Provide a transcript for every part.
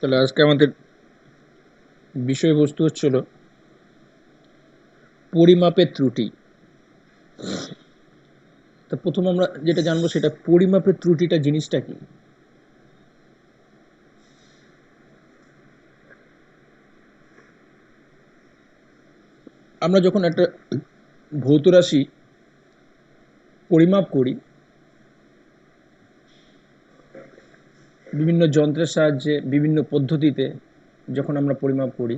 তাহলে আজকে আমাদের বিষয়বস্তু হচ্ছিল পরিমাপের ত্রুটি। তো প্রথম আমরা যেটা জানবো সেটা পরিমাপের ত্রুটিটা জিনিসটা কি। আমরা যখন একটা ভৌত রাশি পরিমাপ করি বিভিন্ন যন্ত্রের সাহায্যে বিভিন্ন পদ্ধতিতে, যখন আমরা পরিমাপ করি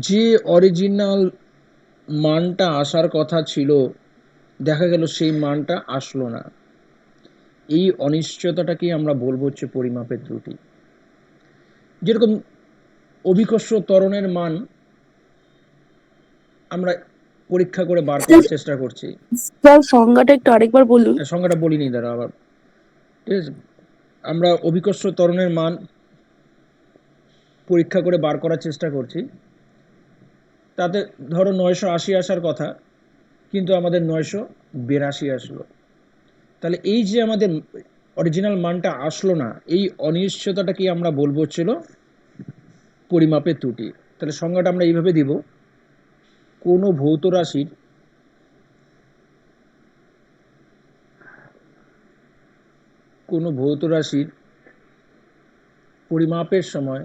যে অরিজিনাল মানটা আসার কথা ছিল দেখা গেল সেই মানটা আসলো না, এই অনিশ্চয়তাটাকেই আমরা বলবো হচ্ছে পরিমাপের ত্রুটি। যেরকম অভিকর্ষ ত্বরণের মান আমরা পরীক্ষা করে বার করার চেষ্টা করছি। স্যার সংজ্ঞাটা একটু আরেকবার বলুন। সংজ্ঞাটা বলিনি দাঁড়া আবার, ঠিক আছে। আমরা অভিকর্ষ ত্বরণের মান পরীক্ষা করে বার করার চেষ্টা করছি, তাতে ধরো 980 আসার কথা কিন্তু আমাদের 982 আসলো। তাহলে এই যে আমাদের অরিজিনাল মানটা আসলো না, এই অনিশ্চয়তাটাকে আমরা বলবো ছিল পরিমাপের ত্রুটি। তাহলে সংজ্ঞাটা আমরা এইভাবে দিব, কোনো ভৌত রাশির পরিমাপের সময়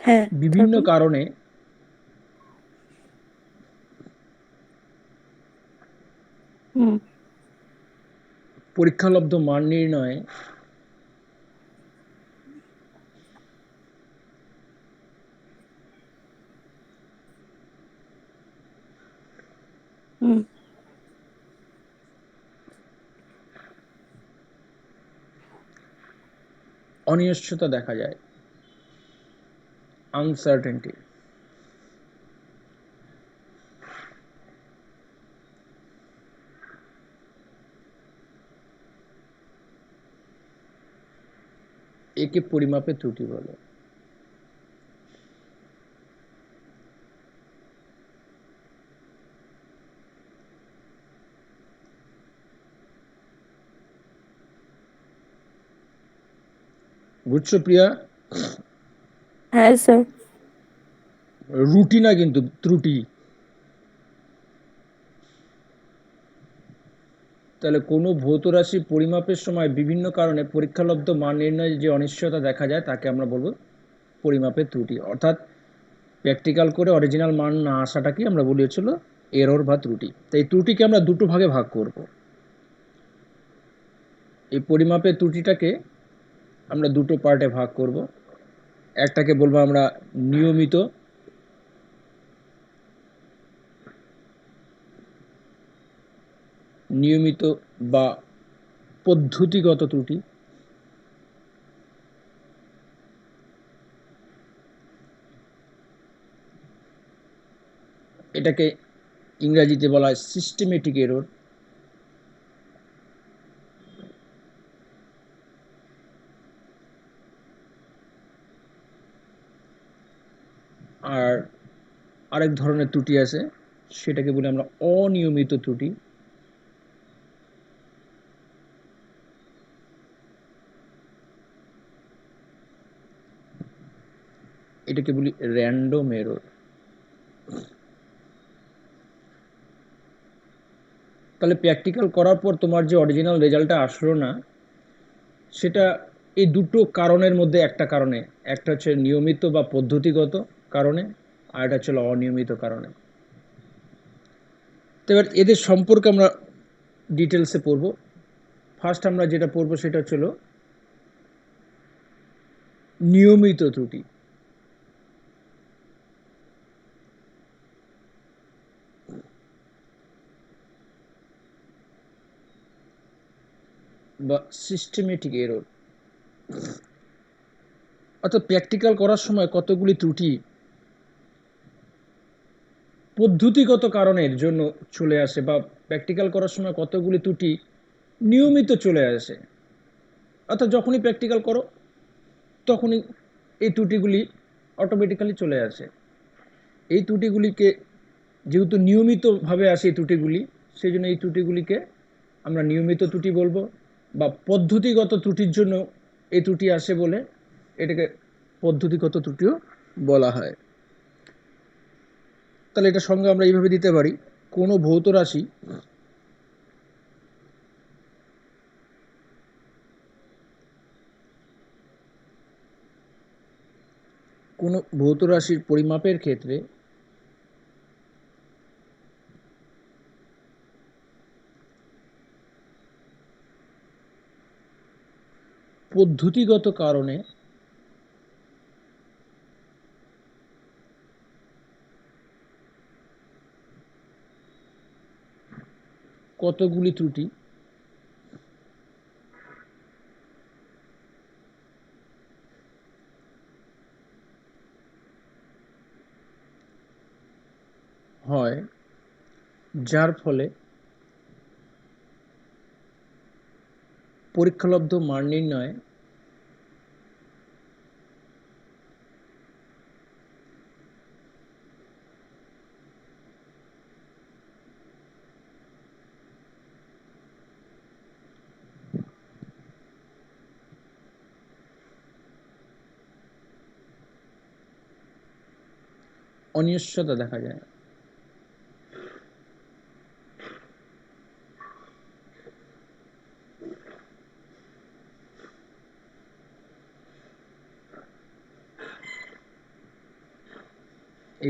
হ্যাঁ, বিভিন্ন তারপর? কারণে হুম। পরীক্ষালব্ধ মান নির্ণয়ে হুম। অনিশ্চয়তা দেখা যায়, আনসার্টেনটি। একে পরিমাপের ত্রুটি বলে। বুঝছো প্রিয়া? হ্যাঁ স্যার। রুটি না কিন্তু ত্রুটি। তাহলে কোনো ভৌত রাশি পরিমাপের সময় বিভিন্ন কারণে পরীক্ষালব্ধ মান নির্ণয়ে যে অনিশ্চয়তা দেখা যায় তাকে আমরা বলবো পরিমাপের ত্রুটি। অর্থাৎ প্র্যাকটিক্যাল করে অরিজিনাল মান না আসাটাকেই আমরা বলি হচ্ছিল এরর বা ত্রুটি। তাই ত্রুটিকে আমরা দুটো ভাগে ভাগ করব। এই পরিমাপের ত্রুটিটাকে আমরা দুটো পার্টে ভাগ করব। একটাকে বলবো আমরা নিয়মিত, নিয়মিত বা পদ্ধতিগত ত্রুটি। এটাকে ইংরেজিতে বলা হয় সিস্টেমেটিক এরর। আর আরেক ধরনের ত্রুটি আছে, সেটাকে বলি আমরা অনিয়মিত ত্রুটি। এটাকে বলি র্যান্ডম এরর। তাহলে প্র্যাকটিক্যাল করার পর তোমার যে অরিজিনাল রেজাল্টটা আসলো না, সেটা এই দুটো কারণের মধ্যে একটা কারণে, একটা হচ্ছে নিয়মিত বা পদ্ধতিগত কারণে, আর একটা হচ্ছে অনিয়মিত কারণে। তো এবার এদের সম্পর্কে আমরা ডিটেলসে পড়ব। ফার্স্ট আমরা যেটা পড়বো সেটা হচ্ছিল নিয়মিত ত্রুটি বা সিস্টেমেটিক এরর। অর্থাৎ প্র্যাকটিক্যাল করার সময় কতগুলি ত্রুটি পদ্ধতিগত কারণের জন্য চলে আসে, বা প্র্যাকটিক্যাল করার সময় কতগুলি ত্রুটি নিয়মিত চলে আসে। অর্থাৎ যখনই প্র্যাকটিক্যাল করো তখনই এই ত্রুটিগুলি অটোমেটিক্যালি চলে আসে। এই ত্রুটিগুলিকে যেহেতু নিয়মিতভাবে আসে এই ত্রুটিগুলি, সেই জন্য এই ত্রুটিগুলিকে আমরা নিয়মিত ত্রুটি বলবো, বা পদ্ধতিগত ত্রুটির জন্য এই ত্রুটি আসে বলে এটাকে পদ্ধতিগত ত্রুটিও বলা হয়। তাহলে এটা সঙ্গে আমরা এইভাবে দিতে পারি, কোনো ভৌত রাশি কোনো ভৌত রাশির পরিমাপের ক্ষেত্রে পদ্ধতিগত কারণে কতগুলি ত্রুটি হয়, যার ফলে পরীক্ষালব্ধ মান নির্ণয়ে অনিশ্চয়তা দেখা যায়।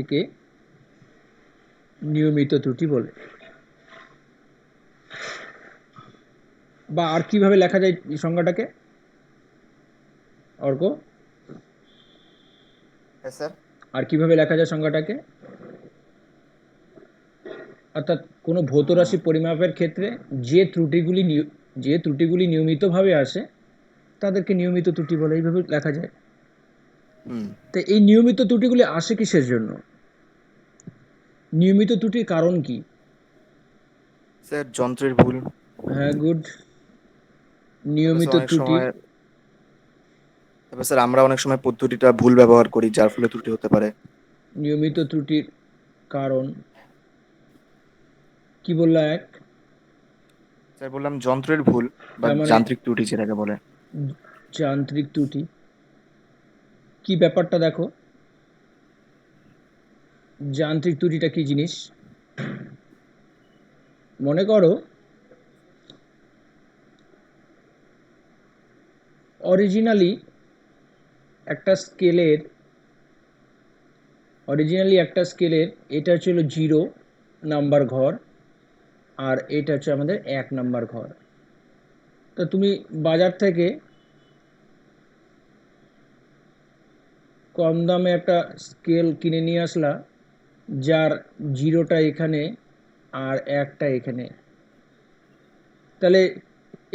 একে নিয়মিত ত্রুটি বলে। বা আর কিভাবে লেখা যায় এই সংজ্ঞাটাকে, অর্ক? হ্যাঁ স্যার। আর কিভাবে লেখা যায় সংজ্ঞাটাকে? অর্থাৎ কোনো ভৌত রাশি পরিমাপের ক্ষেত্রে যে ত্রুটিগুলি নিয়মিতভাবে আসে তাদেরকে নিয়মিত ত্রুটি বলে, এইভাবে লেখা যায়। তো এই নিয়মিত ত্রুটিগুলি আসে কিসের জন্য? নিয়মিত ত্রুটির কারণ কি? স্যার যন্ত্রের ভুল। হ্যাঁ, গুড। তারপর নিয়মিত স্যার অনেক ত্রুটি, সময় তারপর স্যার আমরা অনেক সময় পদ্ধতিটা ভুল ব্যবহার করি, যার ফলে ত্রুটি হতে পারে। নিয়মিত ত্রুটির কারণ কি বললা এক? স্যার বললাম যন্ত্রের ভুল বা তার মানে যান্ত্রিক ত্রুটি যেটাকে বলে। যান্ত্রিক ত্রুটি কি ব্যাপারটা দেখো, যান্ত্রিক ত্রুটিটা কি জিনিস? মনে করো অরিজিনালি একটা স্কেলের এটা ছিল 0 নাম্বার ঘর, আর এটা হচ্ছে আমাদের 1 নাম্বার ঘর। তো তুমি বাজার থেকে কম দামে একটা স্কেল কিনে নিয়ে আসলা, যার 0টা এখানে আর 1টা এখানে। তাহলে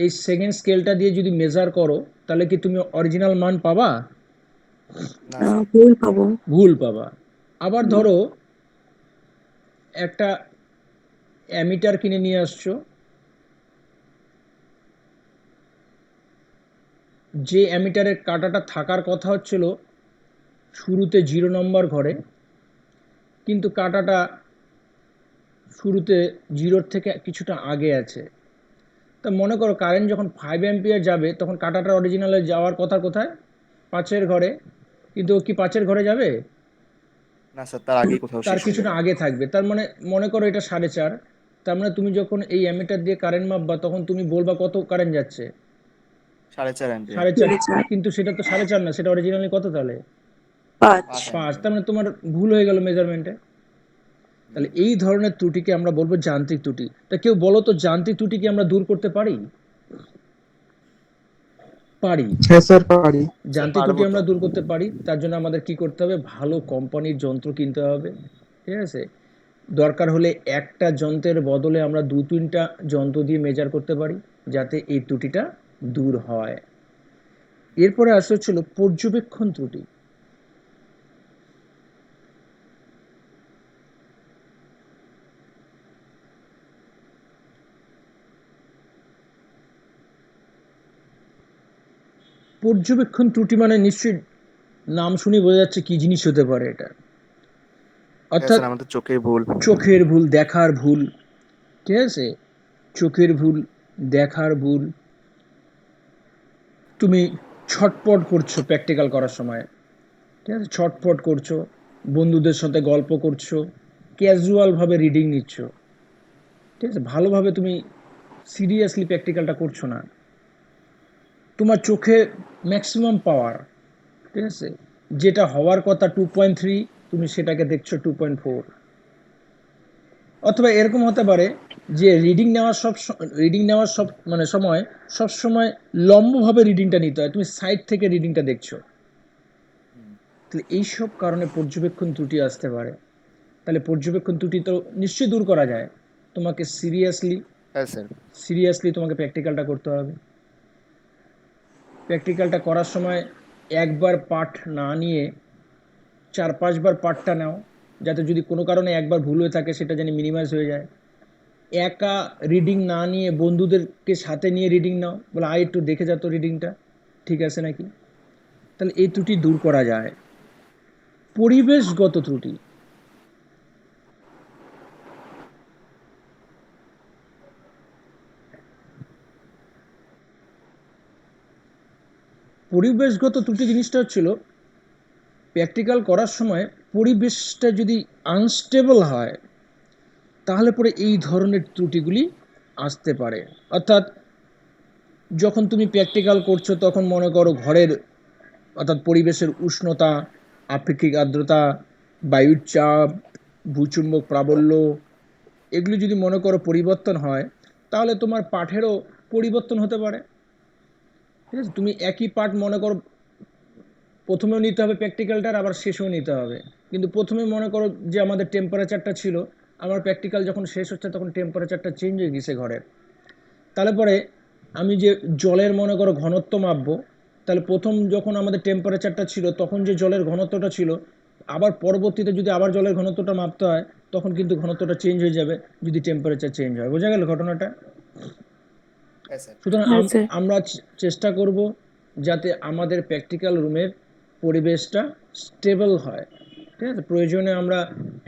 এই সেকেন্ড স্কেলটা দিয়ে যদি মেজার করো, তাহলে কি তুমি অরিজিনাল মান পাবা? না না, স্যার। ভুল পাবো। ভুল পাবা। আবার ধরো একটা অ্যামিটার কিনে নিয়ে আসছো, যে অ্যামিটারের কাঁটাটা থাকার কথা হচ্ছিল শুরুতে 0 নম্বর ঘরে, কিন্তু কাঁটাটা শুরুতে 0-র থেকে কিছুটা আগে আছে। তা মনে করো কারেন্ট যখন 5 অ্যাম্পিয়ার যাবে, তখন কাঁটাটা অরিজিনালে যাওয়ার কথা কোথায়? 5-এর ঘরে। কিন্তু ও কি 5-এর ঘরে যাবে? না স্যার, তার আগেই কোথাও তার শেষ হয়ে কিছুটা যাবে। আগে থাকবে। তার মানে মনে করো এটা 4.5, তার মানে তুমি যখন এই অ্যামিটার দিয়ে কারেন্ট মাপবা, তখন তুমি বলবা কত কারেন্ট যাচ্ছে? 4.5 অ্যাম্পিয়ার। 4.5। 4.5। কিন্তু সেটা তো 4.5 না, সেটা অরিজিনালি কত তাহলে? 5। 5 5। অ্যাম্পিয়ার। তার মানে তোমার ভুল হয়ে গেল মেজারমেন্টে। তাহলে এই ধরনের ত্রুটিকে আমরা বলবো যান্ত্রিক ত্রুটি। তা কেউ বলো তো, যান্ত্রিক ত্রুটি কি আমরা দূর করতে পারি? পারি। হ্যাঁ স্যার পারি। স্যার যান্ত্রিক পারবো ত্রুটি তো। আমরা দূর করতে পারি। তার জন্য আমাদের কি করতে হবে? ভালো কোম্পানির যন্ত্র কিনতে হবে, ঠিক আছে? দরকার হলে একটা যন্ত্রের বদলে আমরা 2-3টা যন্ত্র দিয়ে মেজার করতে পারি, যাতে এই ত্রুটিটা দূর হয়। এরপরে আসে হচ্ছিল পর্যবেক্ষণ ত্রুটি। পর্যবেক্ষণ ত্রুটি মানে নিশ্চয়ই নাম শুনে বোঝা যাচ্ছে কি জিনিস হতে পারে এটা। হ্যাঁ অর্থাৎ স্যার আমাদের চোখের ভুল। চোখের ভুল, দেখার ভুল, ঠিক আছে, চোখের ভুল, দেখার ভুল, তুমি ছটপট করছো প্র্যাকটিক্যাল করার সময়, ঠিক আছে, ছটপট করছো, বন্ধুদের সাথে গল্প করছো, ক্যাজুয়ালভাবে রিডিং নিচ্ছ, ঠিক আছে, ভালোভাবে তুমি সিরিয়াসলি প্র্যাকটিক্যালটা করছো না, তোমার চোখে ম্যাক্সিমাম পাওয়ার, ঠিক আছে, যেটা হওয়ার কথা 2.3 তুমি সেটাকে দেখছো 2.4। অথবা এরকম হতে পারে যে রিডিং নেওয়ার সব মানে সব সময় লম্বভাবে রিডিংটা নিতে হয়, তুমি সাইড থেকে রিডিংটা দেখছো, তাহলে এইসব কারণে পর্যবেক্ষণ ত্রুটি আসতে পারে। তাহলে পর্যবেক্ষণ ত্রুটি তো নিশ্চয়ই দূর করা যায়, তোমাকে হ্যাঁ স্যার। সিরিয়াসলি তোমাকে প্র্যাকটিক্যালটা করতে হবে। প্র্যাকটিক্যালটা করার সময় একবার পাঠ না নিয়ে 4-5 বার পাঠটা নাও, যাতে যদি কোনো কারণে একবার ভুল হয়ে থাকে সেটা যেন মিনিমাইজ হয়ে যায়। একা রিডিং না নিয়ে বন্ধুদেরকে সাথে নিয়ে রিডিং নাও, বলে একটু দেখে যা তো রিডিংটা ঠিক আছে নাকি, তাহলে এই ত্রুটি দূর করা যায়। পরিবেশগত ত্রুটি, পরিবেশগত ত্রুটি জিনিসটা হচ্ছিল প্র্যাকটিক্যাল করার সময় পরিবেশটা যদি আনস্টেবল হয় তাহলে পরে এই ধরনের ত্রুটিগুলি আসতে পারে। অর্থাৎ যখন তুমি প্র্যাকটিক্যাল করছো তখন মনে করো ঘরের অর্থাৎ পরিবেশের উষ্ণতা, আপেক্ষিক আর্দ্রতা, বায়ুর চাপ, ভূচুম্বক প্রাবল্য, এগুলি যদি মনে করো পরিবর্তন হয় তাহলে তোমার পাঠেরও পরিবর্তন হতে পারে, ঠিক আছে। তুমি একই পাঠ মনে করো প্রথমেও নিতে হবে প্র্যাকটিক্যালটার, আবার শেষেও নিতে হবে, কিন্তু প্রথমে মনে করো যে আমাদের টেম্পারেচারটা ছিল, আমার প্র্যাকটিক্যাল যখন শেষ হচ্ছে তখন টেম্পারেচারটা চেঞ্জ হয়ে গেছে ঘরের, তাহলে পরে আমি যে জলের মনে করো ঘনত্ব মাপবো, তাহলে প্রথম যখন আমাদের টেম্পারেচারটা ছিল তখন যে জলের ঘনত্বটা ছিল, আবার পরবর্তীতে যদি আবার জলের ঘনত্বটা মাপতে হয় তখন কিন্তু ঘনত্বটা চেঞ্জ হয়ে যাবে যদি টেম্পারেচার চেঞ্জ হয়। বোঝা গেল ঘটনাটা? হ্যাঁ স্যার। সুতরাং হ্যাঁ স্যার। আমরা চেষ্টা করব যাতে আমাদের প্র্যাকটিক্যাল রুমের পরিবেশটা স্টেবল হয়, ঠিক আছে। প্রয়োজনে আমরা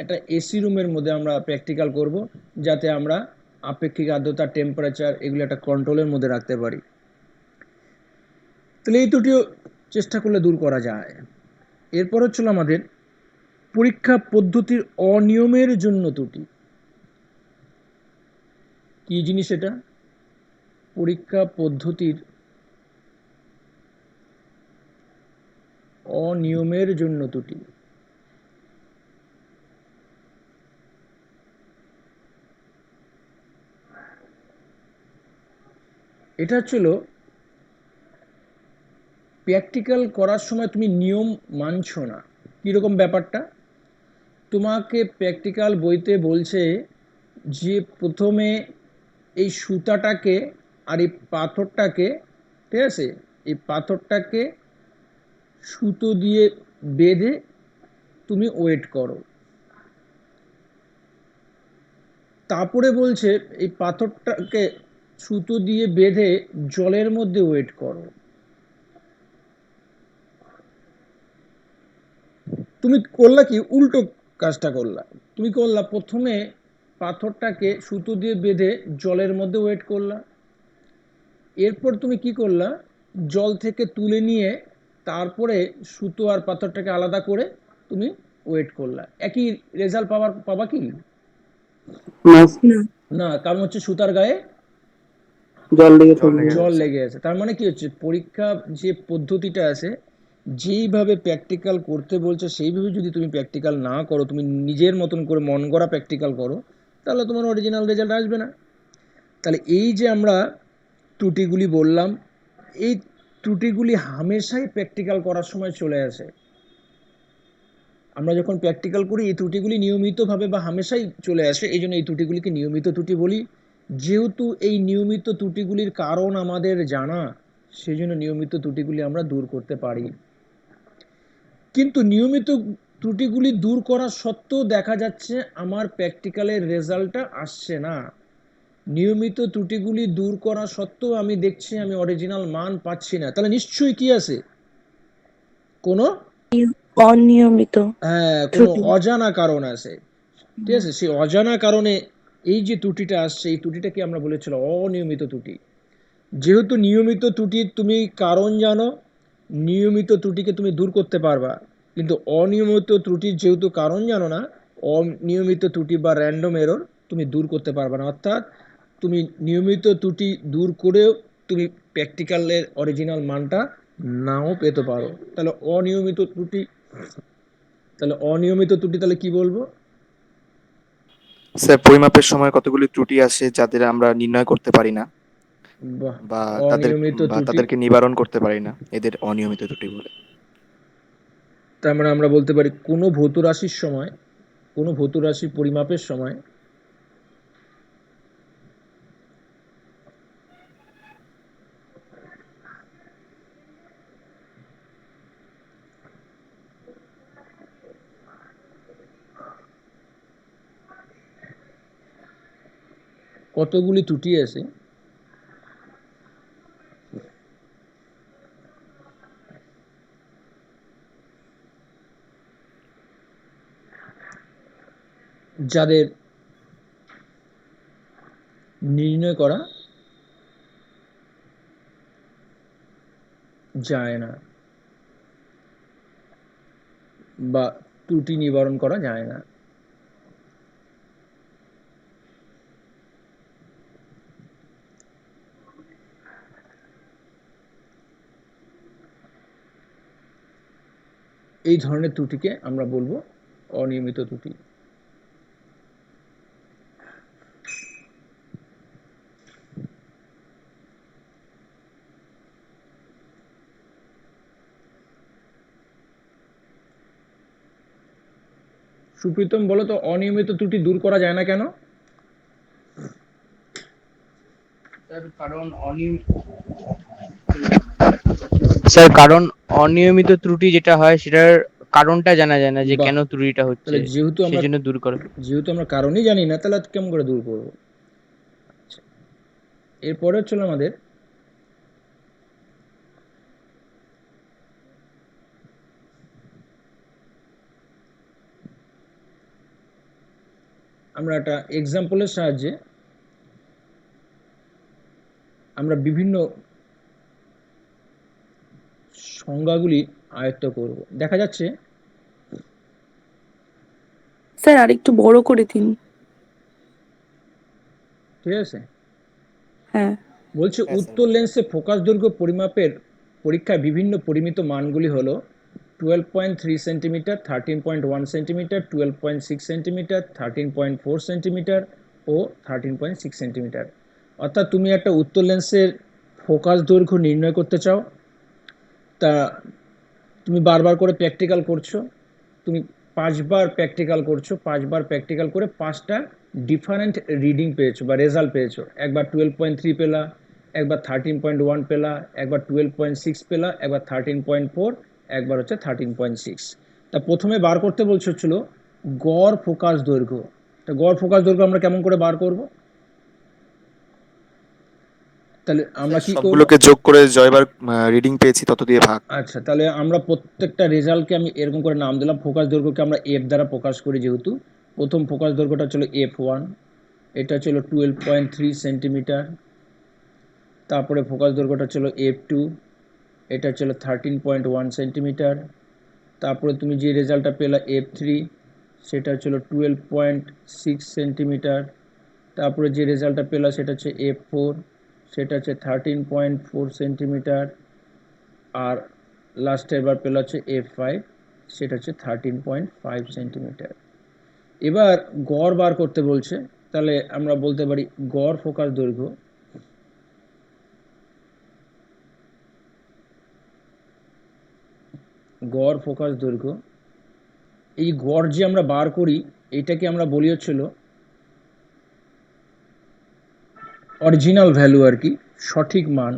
একটা এসি রুমের মধ্যে আমরা প্র্যাকটিক্যাল করব, যাতে আমরা আপেক্ষিক আর্দ্রতা, টেম্পারেচার এগুলো একটা কন্ট্রোলের মধ্যে রাখতে পারি। তাহলে এই দুটিও চেষ্টা করলে দূর করা যায়। এরপর হচ্ছিল আমাদের পরীক্ষা পদ্ধতির অনিয়মের জন্য ত্রুটি। কি জিনিস এটা? পরীক্ষা পদ্ধতির অনিয়মের জন্য ত্রুটি। এটা হচ্ছিল প্র্যাকটিক্যাল করার সময় তুমি নিয়ম মানছো না। কীরকম ব্যাপারটা? তোমাকে প্র্যাকটিক্যাল বইতে বলছে যে প্রথমে এই সুতাটাকে আর এই পাথরটাকে, ঠিক আছে, এই পাথরটাকে সুতো দিয়ে বেঁধে তুমি ওয়েট করো। তারপরে বলছে এই পাথরটাকে সুতো দিয়ে বেঁধে জলের মধ্যে ওয়েট করো। তুমি করলা কি উল্টো কাজটা করলা। তুমি করলা প্রথমে পাথরটাকে সুতো দিয়ে বেঁধে জলের মধ্যে ওয়েট করলা, এরপর তুমি কি করলা, জল থেকে তুলে নিয়ে তারপরে সুতো আর পাথরটাকে আলাদা করে তুমি ওয়েট করলা। একই রেজাল্ট পাবা কি? না। না, কারণ হচ্ছে সুতার গায়ে জল লেগে জল আছে। লেগে আছে। তার মানে কি হচ্ছে, পরীক্ষা যে পদ্ধতিটা আছে, যেইভাবে প্র্যাকটিক্যাল করতে বলছে সেইভাবে যদি তুমি প্র্যাকটিক্যাল না করো, তুমি নিজের মতন করে মন গড়া প্র্যাকটিক্যাল করো, তাহলে তোমার অরিজিনাল রেজাল্ট আসবে না। তাহলে এই যে আমরা ত্রুটিগুলি বললাম, এই ত্রুটিগুলি হামেশাই প্র্যাকটিক্যাল করার সময় চলে আসে। আমরা যখন প্র্যাকটিক্যাল করি এই ত্রুটিগুলি নিয়মিতভাবে বা হামেশাই চলে আসে, এই জন্য এই ত্রুটিগুলিকে নিয়মিত ত্রুটি বলি। যেহেতু এই নিয়মিত ত্রুটিগুলির কারণ আমাদের জানা, সেই জন্য নিয়মিত ত্রুটিগুলি আমরা দূর করতে পারি। কিন্তু নিয়মিত ত্রুটিগুলি দূর করা সত্ত্বেও দেখা যাচ্ছে আমার প্র্যাকটিক্যালের রেজাল্টটা আসছে না। নিয়মিত ত্রুটিগুলি দূর করা সত্ত্বেও আমি দেখছি আমি অরিজিনাল মান পাচ্ছি না, তাহলে নিশ্চয়ই কি আছে, কোনো অনিয়মিত হ্যাঁ, কোনো ত্রুটি। অজানা কারণ আছে, ঠিক আছে, সেই অজানা কারণে এই যে ত্রুটিটা আসছে, এই ত্রুটিটাকে আমরা বলেছিলাম অনিয়মিত ত্রুটি। যেহেতু নিয়মিত ত্রুটির তুমি কারণ জানো, নিয়মিত ত্রুটিকে তুমি দূর করতে পারবা, কিন্তু অনিয়মিত ত্রুটির যেহেতু কারণ জানো না, অনিয়মিত ত্রুটি বা র্যান্ডম এরর তুমি দূর করতে পারবে না। অর্থাৎ তুমি নিয়মিত ত্রুটি দূর করেও তুমি প্র্যাকটিক্যালের অরিজিনাল মানটা নাও পেতে পারো। তাহলে অনিয়মিত ত্রুটি, তাহলে কি বলবো? স্যার পরিমাপের সময় কতগুলি ত্রুটি আসে যাদের আমরা নির্ণয় করতে পারি না বাহ, বা তাদের অনিয়মিত বা ত্রুটি, তাদেরকে নিবারণ করতে পারি না, এদের অনিয়মিত ত্রুটি বলে। তার মানে আমরা বলতে পারি কোনো ভৌত রাশির সময়, কোনো ভৌত রাশি পরিমাপের সময় কতগুলি ত্রুটি আছে যাদের নির্ণয় করা যায় না বা ত্রুটি নিবারণ করা যায় না। এই ধরনের ত্রুটিকে আমরা বলবো অনিয়মিত ত্রুটি। সুপ্রীতম বলো তো, অনিয়মিত ত্রুটি দূর করা যায় না কেন? কারণ অনিয়মিত ত্রুটি যেটা হয় সেটার কারণটা জানা যায় না যে বাহ, কেন ত্রুটিটা হচ্ছে, তাহলে সেজন্য দূর করে। যেহেতু আমরা কারণই জানি না, তাহলে কেমন করে দূর করবো? এরপরে হচ্ছিল আমাদের আমরা একটা এক্সাম্পলের সাহায্যে আমরা বিভিন্ন সংজ্ঞাগুলি আয়ত্ত করব। দেখা যাচ্ছে, স্যার আরেকটু বড় করে দিন। ঠিক আছে, হ্যাঁ। বলছে হ্যাঁ স্যার উত্তর বুঝতে লেন্সে পারছি। ফোকাস দৈর্ঘ্য পরিমাপের পরীক্ষায় বিভিন্ন পরিমিত মানগুলি হলো 12.3 সেন্টিমিটার, 13.1 সেন্টিমিটার, 12.6 সেন্টিমিটার, 13.4 সেন্টিমিটার ও 13.6 সেন্টিমিটার। অর্থাৎ তুমি একটা উত্তর লেন্সের ফোকাস দৈর্ঘ্য নির্ণয় করতে চাও, তা তুমি বারবার করে প্র্যাকটিক্যাল করছো, তুমি 5 বার প্র্যাকটিক্যাল করছো, 5 বার প্র্যাকটিক্যাল করে 5টা ডিফারেন্ট রিডিং পেয়েছো বা রেজাল্ট পেয়েছো। একবার 12.3 পেলা, একবার 13.1 পেলা, একবার 12.6 পেলা, একবার 13.4, একবার হচ্ছে 13.6। তা প্রথমে বার করতে বলছো ছিল গড় ফোকাস দৈর্ঘ্য। তা গড় ফোকাস দৈর্ঘ্য আমরা কেমন করে বার করব? তাহলে আমরা স্যার কি করব? সবগুলোকে যোগ করে জয়বার রিডিং পেয়েছি তত দিয়ে ভাগ। আচ্ছা, তাহলে আমরা প্রত্যেকটা রেজাল্টকে আমি এরকম করে নাম দিলাম। ফোকাস দৈর্ঘ্যকে আমরা এফ দ্বারা প্রকাশ করি, যেহেতু প্রথম ফোকাস দৈর্ঘ্যটা ছিল F1, এটা ছিল 12.3 সেন্টিমিটার। তারপরে ফোকাস দৈর্ঘ্যটা ছিল F2, এটা ছিল 13.1 সেন্টিমিটার। তারপরে তুমি যে রেজাল্টটা পেলা F3, সেটা ছিল 12.6 সেন্টিমিটার। তারপরে যে রেজাল্টটা পেলা সেটা হচ্ছে F4, সেটা হচ্ছে 13.4 সেন্টিমিটার। আর লাস্টের বার পেলা হচ্ছে F5, সেটা হচ্ছে 13.5 সেন্টিমিটার। এবার গড় বার করতে বলছে, তাহলে আমরা বলতে পারি গড় ফোকাস দৈর্ঘ্য, গড় ফোকাস দৈর্ঘ্য, এই গড় যে আমরা বার করি, এটাকে আমরা বলি হচ্ছিল অরিজিনাল ভ্যালু আর কি, সঠিক মান।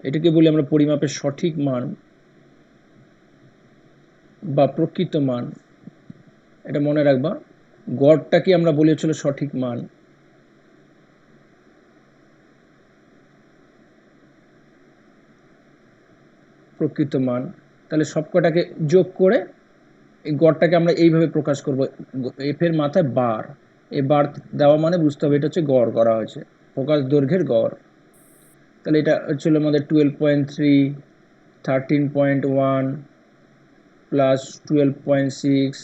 এটাকে বলি আমরা পরিমাপের সঠিক মান বা প্রকৃত মান। এটা মনে রাখবা, গড়টাকে আমরা বলি হচ্ছিল সঠিক মান, প্রকৃত মান। তাহলে সবকটাকে যোগ করে এই গড়টাকে আমরা এইভাবে প্রকাশ করব, এফ এর মাথায় বার, এই বার দেওয়া মানে বুঝতে হবে এটা হচ্ছে গড় করা হয়েছে, ফোকাস দৈর্ঘ্যের গড়। তাহলে এটা হচ্ছিল আমাদের 12.3, 13.1 প্লাস 12.6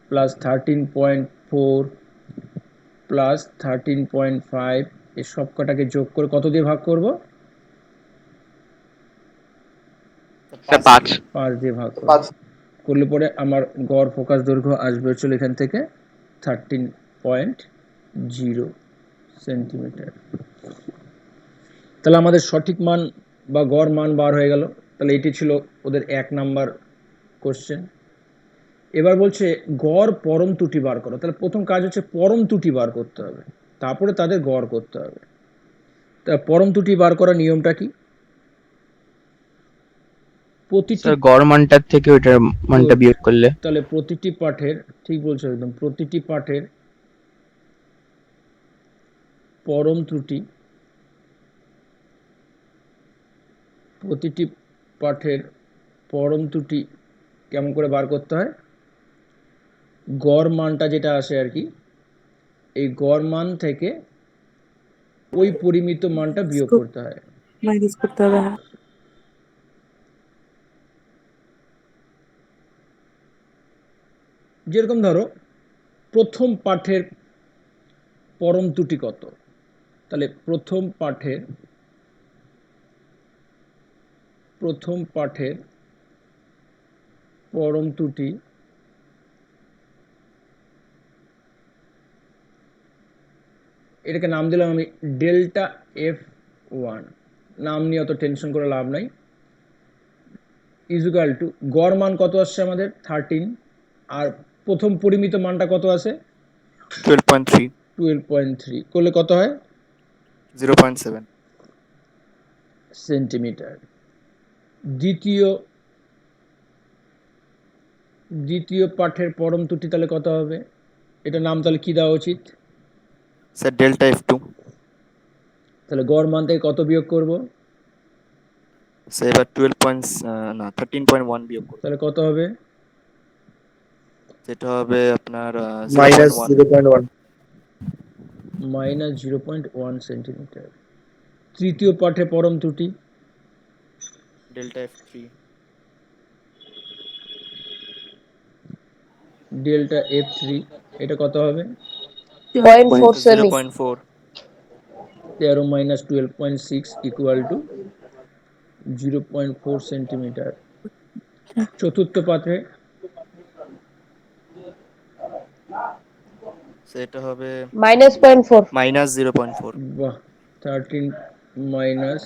প্লাস 13.4 প্লাস 13.5, এই সব কটাকে যোগ করে কত দিয়ে ভাগ করব? স্যার 5। 5 দিয়ে ভাগ করব। করলে পরে আমার গড় ফোকাস দৈর্ঘ্য আসবে হচ্ছিল এখান থেকে 13.0 সেন্টিমিটার। তাহলে আমাদের সঠিক মান বা গড় মান বার হয়ে গেল। তাহলে এটি ছিল ওদের 1 নাম্বার কোশ্চেন। এবার বলছে গড় পরম ত্রুটি বার করো। তাহলে প্রথম কাজ হচ্ছে পরম ত্রুটি বার করতে হবে, তারপরে তাদের গড় করতে হবে। তা পরম ত্রুটি বার করার নিয়মটা কি? প্রতিটি, স্যার গড় মানটার থেকে ওইটার মানটা বিয়োগ করলে। তাহলে প্রতিটি পাঠের, ঠিক বলছো একদম, প্রতিটি পাঠের পরম ত্রুটি, প্রতিটি পাঠের পরম ত্রুটি কেমন করে বার করতে হয়? গড় মানটা যেটা আসে আর কি, এই গড় মান থেকে ওই পরিমিত মানটা বিয়োগ করতে হয়। মাইনাস করতে হবে, হ্যাঁ। যেরকম ধরো প্রথম পাঠের পরম ত্রুটি কত, তাহলে প্রথম পাঠের পরম ত্রুটি এটাকে নাম দিলাম আমি ডেল্টা F1, নাম নিয়ে অত টেনশন করে লাভ নাই। ইজুকাল টু গড় মান কত আসছে আমাদের 13, আর প্রথম পরিমিত মানটা কত আছে 12.3, 12.3, করলে কত হয় 0.7, সেন্টিমিটার। দ্বিতীয় পাঠের পরম ত্রুটি তাহলে কত হবে? এটা নাম তাহলে কি দেওয়া উচিত? Sir delta F2। তাহলে গড় মান থেকে কত বিয়োগ করব? স্যার এবার 13.1 বিয়োগ করুন, তাহলে কত হবে? যেটা হবে আপনার মাইনাস 0.1। 0.1। Minus 0.1 centimetre. তৃতীয় পাঠে পরম ত্রুটি ডেল্টা F3। ডেল্টা F3, এটা কত হবে? 0.4 semi. 0.4। 13 minus 12.6 equal to 0.4 centimetre. চতুর্থ পাঠে সেটা হবে -0.4। -0.4। বাহ, 13 মাইনাস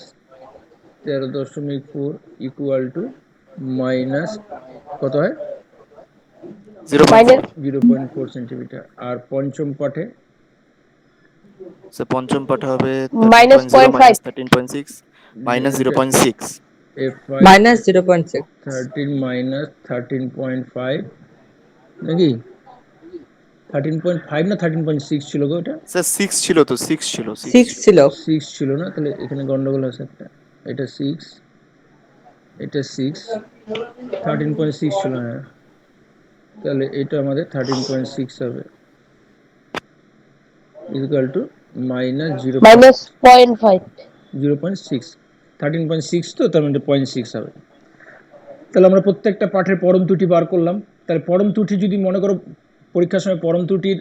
13.4 ইকুয়াল টু মাইনাস কত হয়? 0.4। 0.4 সেন্টিমিটার। আর পঞ্চম পাঠে স্যার পঞ্চম পাঠে হবে -0.5। 13.6 মাইনাস ডেল্টা 0.6। F5 -0.6। 13 মাইনাস 13.5 নাকি 13.5 না 13.6 ছিল গো? ওটা স্যার 6 ছিল তো, 6 ছিল, 6 6 ছিল। ছিল। 6 ছিল না, তাহলে এখানে গন্ডগোল আছে একটা। এটা 6, এটা 6, 13.6 ছিল, হ্যাঁ। তাহলে এটা আমাদের 13.6 হবে ইকুয়াল টু মাইনাস -0.5। 0.6, 13.6 তো তার মানে 0.6 হবে। তাহলে আমরা প্রত্যেকটা পাঠের পরম ত্রুটি বার করলাম। তাহলে পরম ত্রুটি যদি মনে করো পরীক্ষার সময় পরম ত্রুটির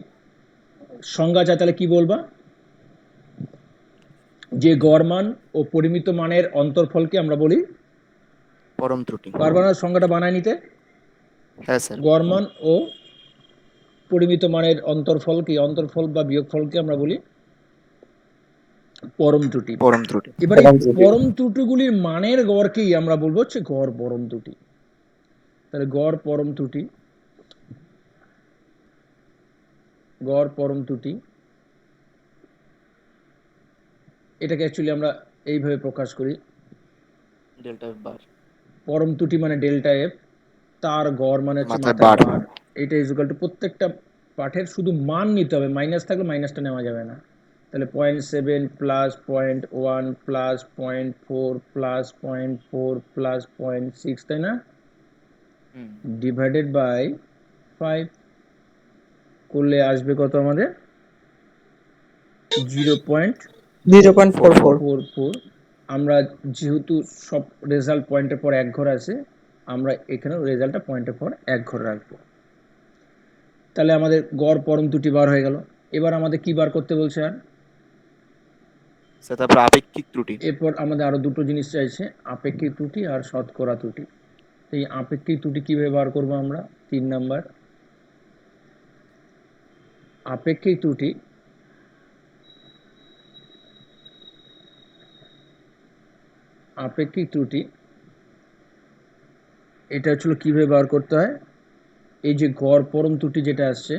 সংজ্ঞা চায় তাহলে কি বলবা? যে গড় মান ও পরিমিত মানের অন্তরফলকে আমরা বলি পরম ত্রুটি। বারবার সংজ্ঞাটা বানায় নিতে। হ্যাঁ স্যার। গড় মান ও পরিমিত মানের অন্তরফল বা বিয়োগফলকে আমরা বলি পরম ত্রুটি। পরম ত্রুটি। এবার এই পরম ত্রুটিগুলির মানের গড়কেই আমরা বলবো হচ্ছে গড় পরম ত্রুটি। তাহলে গড় পরম ত্রুটি এটাকে অ্যাকচুয়ালি আমরা এইভাবে প্রকাশ করি, ডেল্টা F বার। পরম ত্রুটি মানে ডেল্টা এফ, তার গড় মানে হচ্ছে মাথায় মাথায় বার। বার। এটা ইকুয়াল টু প্রত্যেকটা পাঠের শুধু মান নিতে হবে, মাইনাস থাকলে মাইনাসটা নেওয়া যাবে না। তাহলে 0.7 প্লাস 0.1 প্লাস 0.4 প্লাস 0.4 প্লাস 0.6, তাই না, ডিভাইডেড বাই 5 করলে আসবে কত আমাদের 0.44। 0.44 আমরা যেহেতু সব রেজাল্ট পয়েন্টের পর এক ঘর আছে, আমরা এখানে রেজাল্টটা পয়েন্টের পর এক ঘর রাখবো। তাহলে আমাদের গড় পরম ত্রুটি বার হয়ে গেল। এবার আমাদের কি বার করতে বলছে? আর স্যার তারপর আপেক্ষিক ত্রুটি। এরপর আমাদের আরো দুটো জিনিস চাইছে, আপেক্ষিক ত্রুটি আর শতকরা ত্রুটি। এই আপেক্ষিক ত্রুটি কিভাবে বার করব আমরা? 3 নাম্বার, আপেক্ষিক ত্রুটি এটা হচ্ছিল কিভাবে বার করতে হয়। এই যে গড় পরম ত্রুটি যেটা আসছে,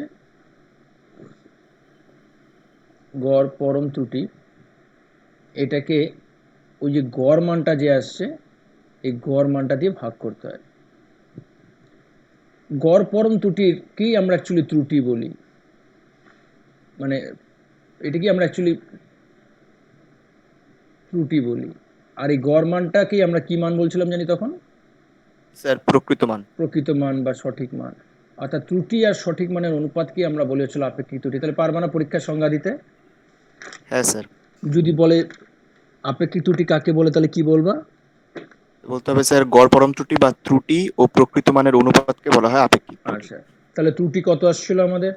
গড় পরম ত্রুটি, এটাকে ওই যে গড় মানটা যে আসছে এই গড় মানটা দিয়ে ভাগ করতে হয়। গড় পরম ত্রুটিকেই আমরা অ্যাকচুয়ালি ত্রুটি বলি, মানে এটাকে আমরা অ্যাকচুয়ালি ত্রুটি বলি। আর এই গড় মানটাকেই আমরা কি মান বলছিলাম জানি তখন? স্যার প্রকৃত মান। প্রকৃত মান বা সঠিক মান। অর্থাৎ ত্রুটি আর সঠিক মানের অনুপাতকে আমরা বলি হচ্ছিল আপেক্ষিক ত্রুটি। তাহলে পারবা না পরীক্ষার সংজ্ঞা দিতে? হ্যাঁ স্যার। যদি বলে আপেক্ষিক ত্রুটি কাকে বলে, তাহলে কি বলবা? বলতে হবে স্যার গড় পরম ত্রুটি বা ত্রুটি ও প্রকৃত মানের অনুপাতকে বলা হয় আপেক্ষিক ত্রুটি। আচ্ছা, তাহলে ত্রুটি কত আসছিল আমাদের?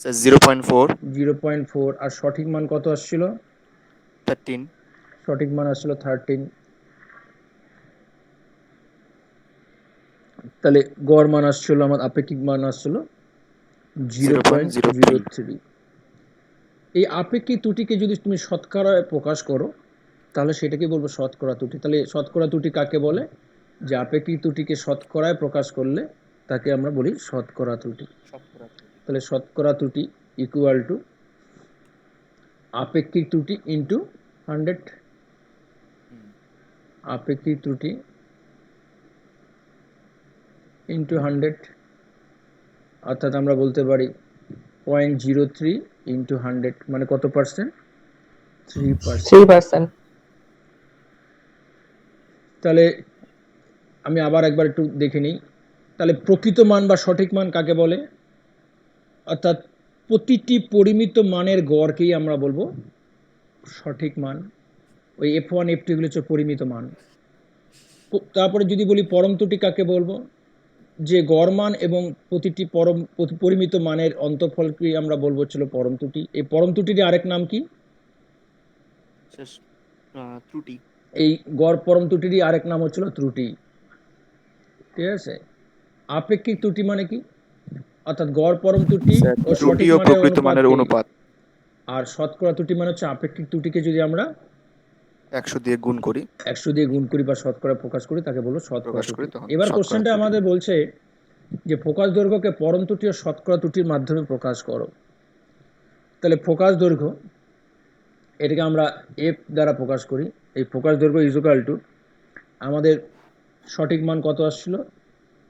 স্যার 0.4। 0.4। আর সঠিক মান কত আসছিল? 13। সঠিক মান আসছিল 13। তাহলে গড় মান আসছিল আমার, আপেক্ষিক মান আসছিল 0.03। এই আপেক্ষিক ত্রুটিকে যদি তুমি শতকরায় প্রকাশ করো তাহলে সেটাকে বলবো শতকরা ত্রুটি। তাহলে শতকরা ত্রুটি কাকে বলে? যে আপেক্ষিক ত্রুটিকে শতকরায় প্রকাশ করলে তাকে আমরা বলি শতকরা ত্রুটি। তাহলে শতকরা ত্রুটি ইকুয়াল টু আপেক্ষিক ত্রুটি ইন্টু 100। আপেক্ষিক ত্রুটি ইন্টু 100, অর্থাৎ আমরা বলতে পারি 0.03 ইন্টু 100 মানে কত পার্সেন্ট? 3%। তাহলে আমি আবার একবার একটু দেখে নিই। তাহলে প্রকৃত মান বা সঠিক মান কাকে বলে? অর্থাৎ প্রতিটি পরিমিত মানের গড়কেই আমরা বলবো সঠিক মান। ওই F1 F2 এগুলো হচ্ছে পরিমিত মান। তারপরে যদি বলি পরম ত্রুটি কাকে বলবো? যে গড় মান এবং প্রতিটি পরিমিত মানের অন্তঃফলকেই আমরা বলবো ছিল পরম ত্রুটি। এই পরম ত্রুটির আরেক নাম কি? ত্রুটি। এই গড় পরম ত্রুটিরই আরেক নাম হচ্ছিল ত্রুটি। ঠিক আছে। আপেক্ষিক ত্রুটি মানে কি? অর্থাৎ গড় পরম ত্রুটি ও ত্রুটি সঠিক ও মানের প্রকৃত মানের অনুপাত। আর শতকরা ত্রুটি মানে হচ্ছে আপেক্ষিক ত্রুটিকে যদি আমরা 100 দিয়ে গুণ করি, 100 দিয়ে গুণ করি বা শতকরা প্রকাশ করি তাকে বলবো শতকরা প্রকাশ ত্রুটি। করি তখন এবার শতকরা কোশ্চেনটা ত্রুটি। আমাদের বলছে যে ফোকাস দৈর্ঘ্যকে পরম ত্রুটি ও শতকরা ত্রুটির মাধ্যমে প্রকাশ করো। তাহলে ফোকাস দৈর্ঘ্য এটাকে আমরা এফ দ্বারা প্রকাশ করি। এই ফোকাস দৈর্ঘ্য ইকুয়াল টু আমাদের সঠিক মান কত আসছিল?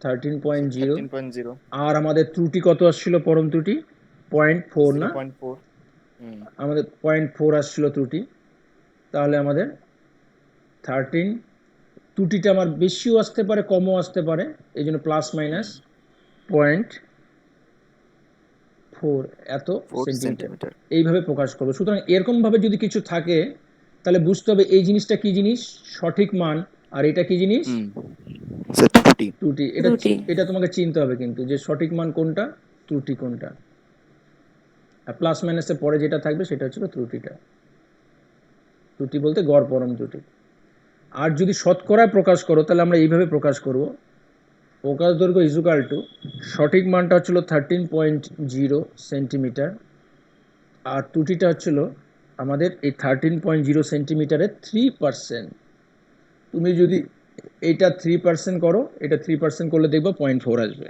13.0। 13.0। আর আমাদের ত্রুটি কত আসছিল? পরম ত্রুটি 0.4 না? 0.4। আমাদের 0.4 আসছিল ত্রুটি। তাহলে আমাদের 13, ত্রুটিটা আমার বেশিও আসতে পারে কমও আসতে পারে, এই জন্য প্লাস মাইনাস 0.4 এত সেন্টিমিটার এইভাবে প্রকাশ করবো। সুতরাং এরকমভাবে যদি কিছু থাকে তাহলে বুঝতে হবে এই জিনিসটা কি জিনিস? সঠিক মান। আর এটা কি জিনিস? ত্রুটি। এটা তোমাকে চিনতে হবে কিন্তু যে সঠিক মান কোনটা, ত্রুটি কোনটা। আর প্লাস মাইনাসের পরে যেটা থাকবে সেটা হচ্ছে ত্রুটিটা। ত্রুটি বলতে গড় পরম ত্রুটি। আর যদি শতকরায় প্রকাশ করো তাহলে আমরা এইভাবে প্রকাশ করব, ফোকাস দৈর্ঘ্য ইকুয়াল টু সঠিক মানটা হচ্ছিল 13.0 সেন্টিমিটার আর ত্রুটিটা হচ্ছিল আমাদের এই 13.0 সেন্টিমিটারের 3%। তুমি যদি এইটা 3% করো, এটা 3% করলে দেখবো 0.4 আসবে।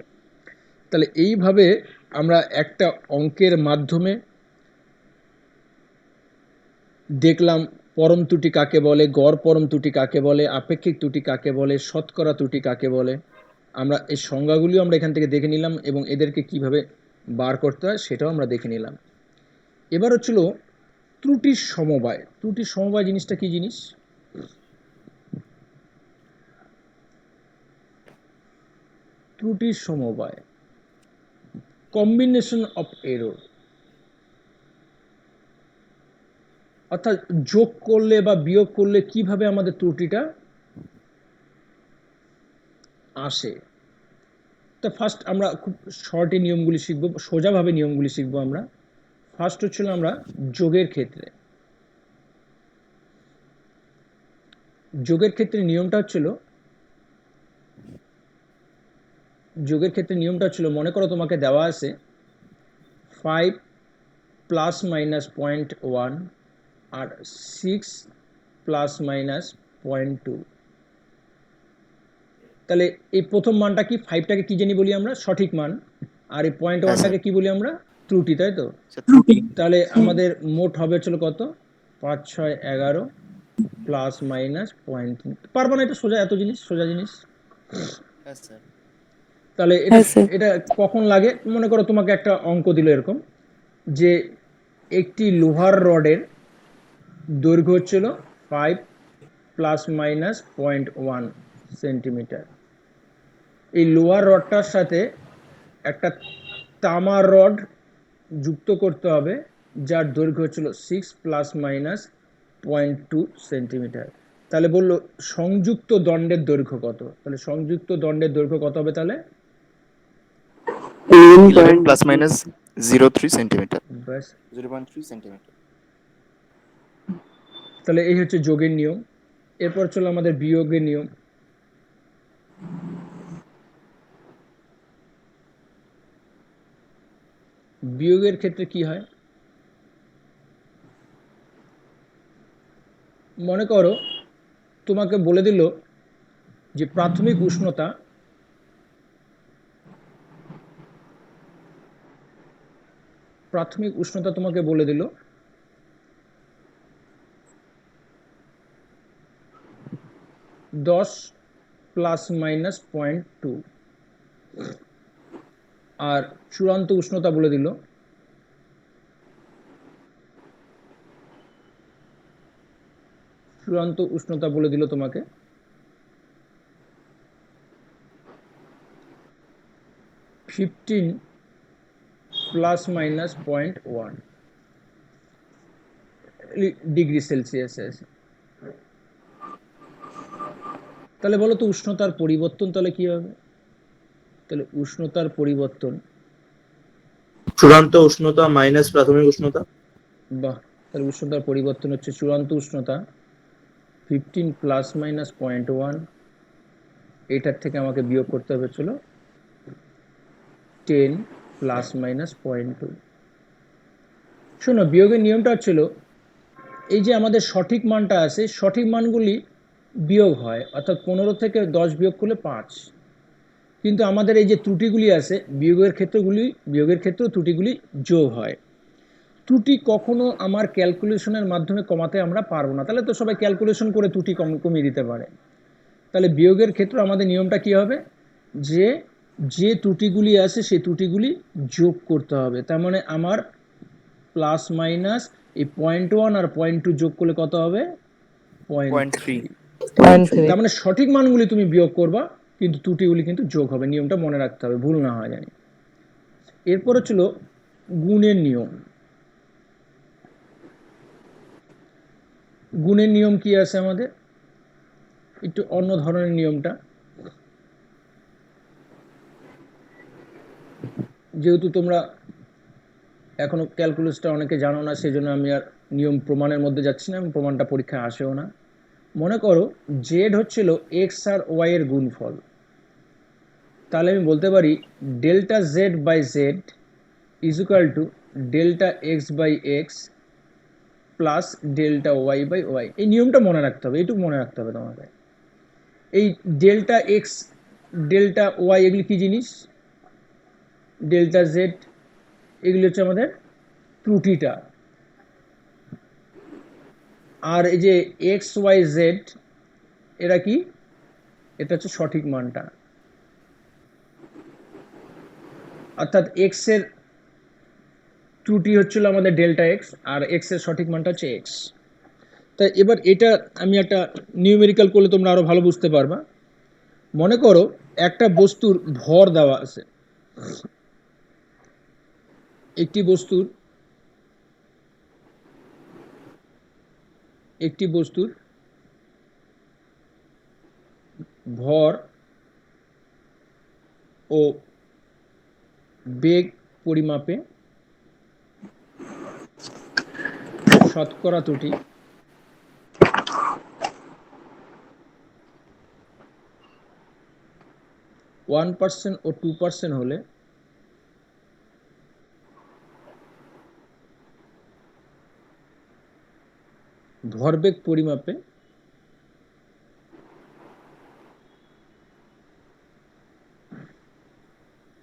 তাহলে এইভাবে আমরা একটা অঙ্কের মাধ্যমে দেখলাম পরম ত্রুটি কাকে বলে, গড় পরম ত্রুটি কাকে বলে, আপেক্ষিক ত্রুটি কাকে বলে, শতকরা ত্রুটি কাকে বলে। আমরা এই সংজ্ঞাগুলিও আমরা এখান থেকে দেখে নিলাম এবং এদেরকে কিভাবে বার করতে হয় সেটাও আমরা দেখে নিলাম। এবার হচ্ছিল ত্রুটির সমবায়। ত্রুটির সমবায় জিনিসটা কি জিনিস? ত্রুটির সমবায়, কম্বিনেশন অফ এরর, অর্থাৎ যোগ করলে বা বিয়োগ করলে কিভাবে আমাদের ত্রুটিটা আসে। তা ফার্স্ট আমরা খুব শর্টে নিয়মগুলি শিখব, সোজাভাবে নিয়মগুলি শিখব আমরা। ফার্স্ট হচ্ছিল আমরা যোগের ক্ষেত্রে। যোগের ক্ষেত্রে নিয়মটা হচ্ছিল, মনে করো তোমাকে দেওয়া আছে 5 প্লাস মাইনাস 0.1 আর 6 প্লাস মাইনাস 0.2। তাহলে এই প্রথম মানটা কি, 5টাকে কি জানি বলি আমরা, সঠিক মান, আর এই 0.1টাকে কি বলি আমরা, ত্রুটি, তাই তো? ত্রুটি। তাহলে আমাদের মোট হবে ছিল কত, 5 6 11 প্লাস মাইনাস 0.3। পারবো না এটা সোজা, এত জিনিস সোজা জিনিস। তাহলে এটা কখন লাগে, মনে করো তোমাকে একটা অঙ্ক দিল এরকম যে একটি লোহার রডের দৈর্ঘ্য হচ্ছিল 5 প্লাস মাইনাস 0.1 সেন্টিমিটার। এই লোহার রডটার সাথে একটা তামার রড যুক্ত করতে হবে যার দৈর্ঘ্য হচ্ছিল 6 প্লাস মাইনাস 0.2 সেন্টিমিটার। তাহলে বললো সংযুক্ত দণ্ডের দৈর্ঘ্য কত? তাহলে সংযুক্ত দণ্ডের দৈর্ঘ্য কত হবে তাহলে? 11 প্লাস মাইনাস 0.3 সেন্টিমিটার। ব্যাস, 0.3 সেন্টিমিটার। তাহলে এই হচ্ছে যোগের নিয়ম। এরপর চলো আমাদের বিয়োগের নিয়ম। বিয়োগের ক্ষেত্রে কি হয়, মনে করো তোমাকে বলে দিল যে প্রাথমিক উষ্ণতা তোমাকে বলে দিল 10 প্লাস মাইনাস 0.2, আর চূড়ান্ত উষ্ণতা বলে দিল তোমাকে 15 প্লাস মাইনাস 0.1 ডিগ্রি সেলসিয়াস আছে। তাহলে বলো তো উষ্ণতার পরিবর্তন তাহলে কি হবে? তাহলে উষ্ণতার পরিবর্তন, চূড়ান্ত উষ্ণতা মাইনাস প্রাথমিক উষ্ণতা। বাহ, তাহলে উষ্ণতার পরিবর্তন হচ্ছে চূড়ান্ত উষ্ণতা 15 প্লাস মাইনাস 0.1, এটার থেকে আমাকে বিয়োগ করতে হবে চলো 10 প্লাস মাইনাস 0.2। শোনো, বিয়োগের নিয়মটা হচ্ছিল এই যে আমাদের সঠিক মানটা আছে, সঠিক মানগুলি বিয়োগ হয়, অর্থাৎ 15 থেকে 10 বিয়োগ করলে 5। কিন্তু আমাদের এই যে ত্রুটিগুলি আছে বিয়োগের ক্ষেত্রেও ত্রুটিগুলি যোগ হয়। ত্রুটি কখনো আমার ক্যালকুলেশনের মাধ্যমে কমাতে আমরা পারবো না, তাহলে তো সবাই ক্যালকুলেশন করে ত্রুটি কমিয়ে দিতে পারে। তাহলে বিয়োগের ক্ষেত্রে আমাদের নিয়মটা কি হবে, যে ত্রুটিগুলি আছে সেই ত্রুটিগুলি যোগ করতে হবে। তার মানে আমার প্লাস মাইনাস এই 0.1 আর 0.2 যোগ করলে কত হবে, 0.3। 0.3 তার মানে সঠিক মানগুলি তুমি বিয়োগ করবা, কিন্তু ত্রুটিগুলি কিন্তু যোগ হবে। নিয়মটা মনে রাখতে হবে, ভুল না হয় জানি। এরপর হচ্ছিল গুণের নিয়ম। গুণের নিয়ম কি আছে আমাদের, একটু অন্য ধরনের নিয়মটা। যেহেতু তোমরা এখনো ক্যালকুলাসটা অনেকে জানো না, সেজন্য আমি আর নিয়ম প্রমাণের মধ্যে যাচ্ছি না, এবং প্রমাণটা পরীক্ষায় আসেও না। মনে করো জেড হচ্ছিল এক্স আর ওয়াই এর গুণফল। তাহলে আমি বলতে পারি delta Z by z is equal to delta x by x plus delta Y by Y. এই নিয়মটা মনে রাখতে হবে, এইটুকু মনে রাখতে হবে তোমাকে। এই ডেল্টা এক্স ডেল্টা ওয়াই এগুলি কি জিনিস, ডেল্টা জেড এগুলি হচ্ছে আমাদের ত্রুটিটা, আর এই যে এক্স ওয়াই জেড এরা কি, এটা হচ্ছে সঠিক মানটা। অর্থাৎ এক্স এর ত্রুটি হচ্ছিল আমাদের ডেল্টা এক্স, আর এক্স এর সঠিক মানটা হচ্ছে এক্স। তাই এবার এটা আমি একটা নিউমেরিক্যাল করলে তোমরা আরো ভালো বুঝতে পারবা। মনে করো একটা বস্তুর ভর দেওয়া আছে, একটি বস্তুর ভর ও বেগ পরিমাপে শতকরা ত্রুটি 1% ও 2% হলে ভরবেগ পরিমাপে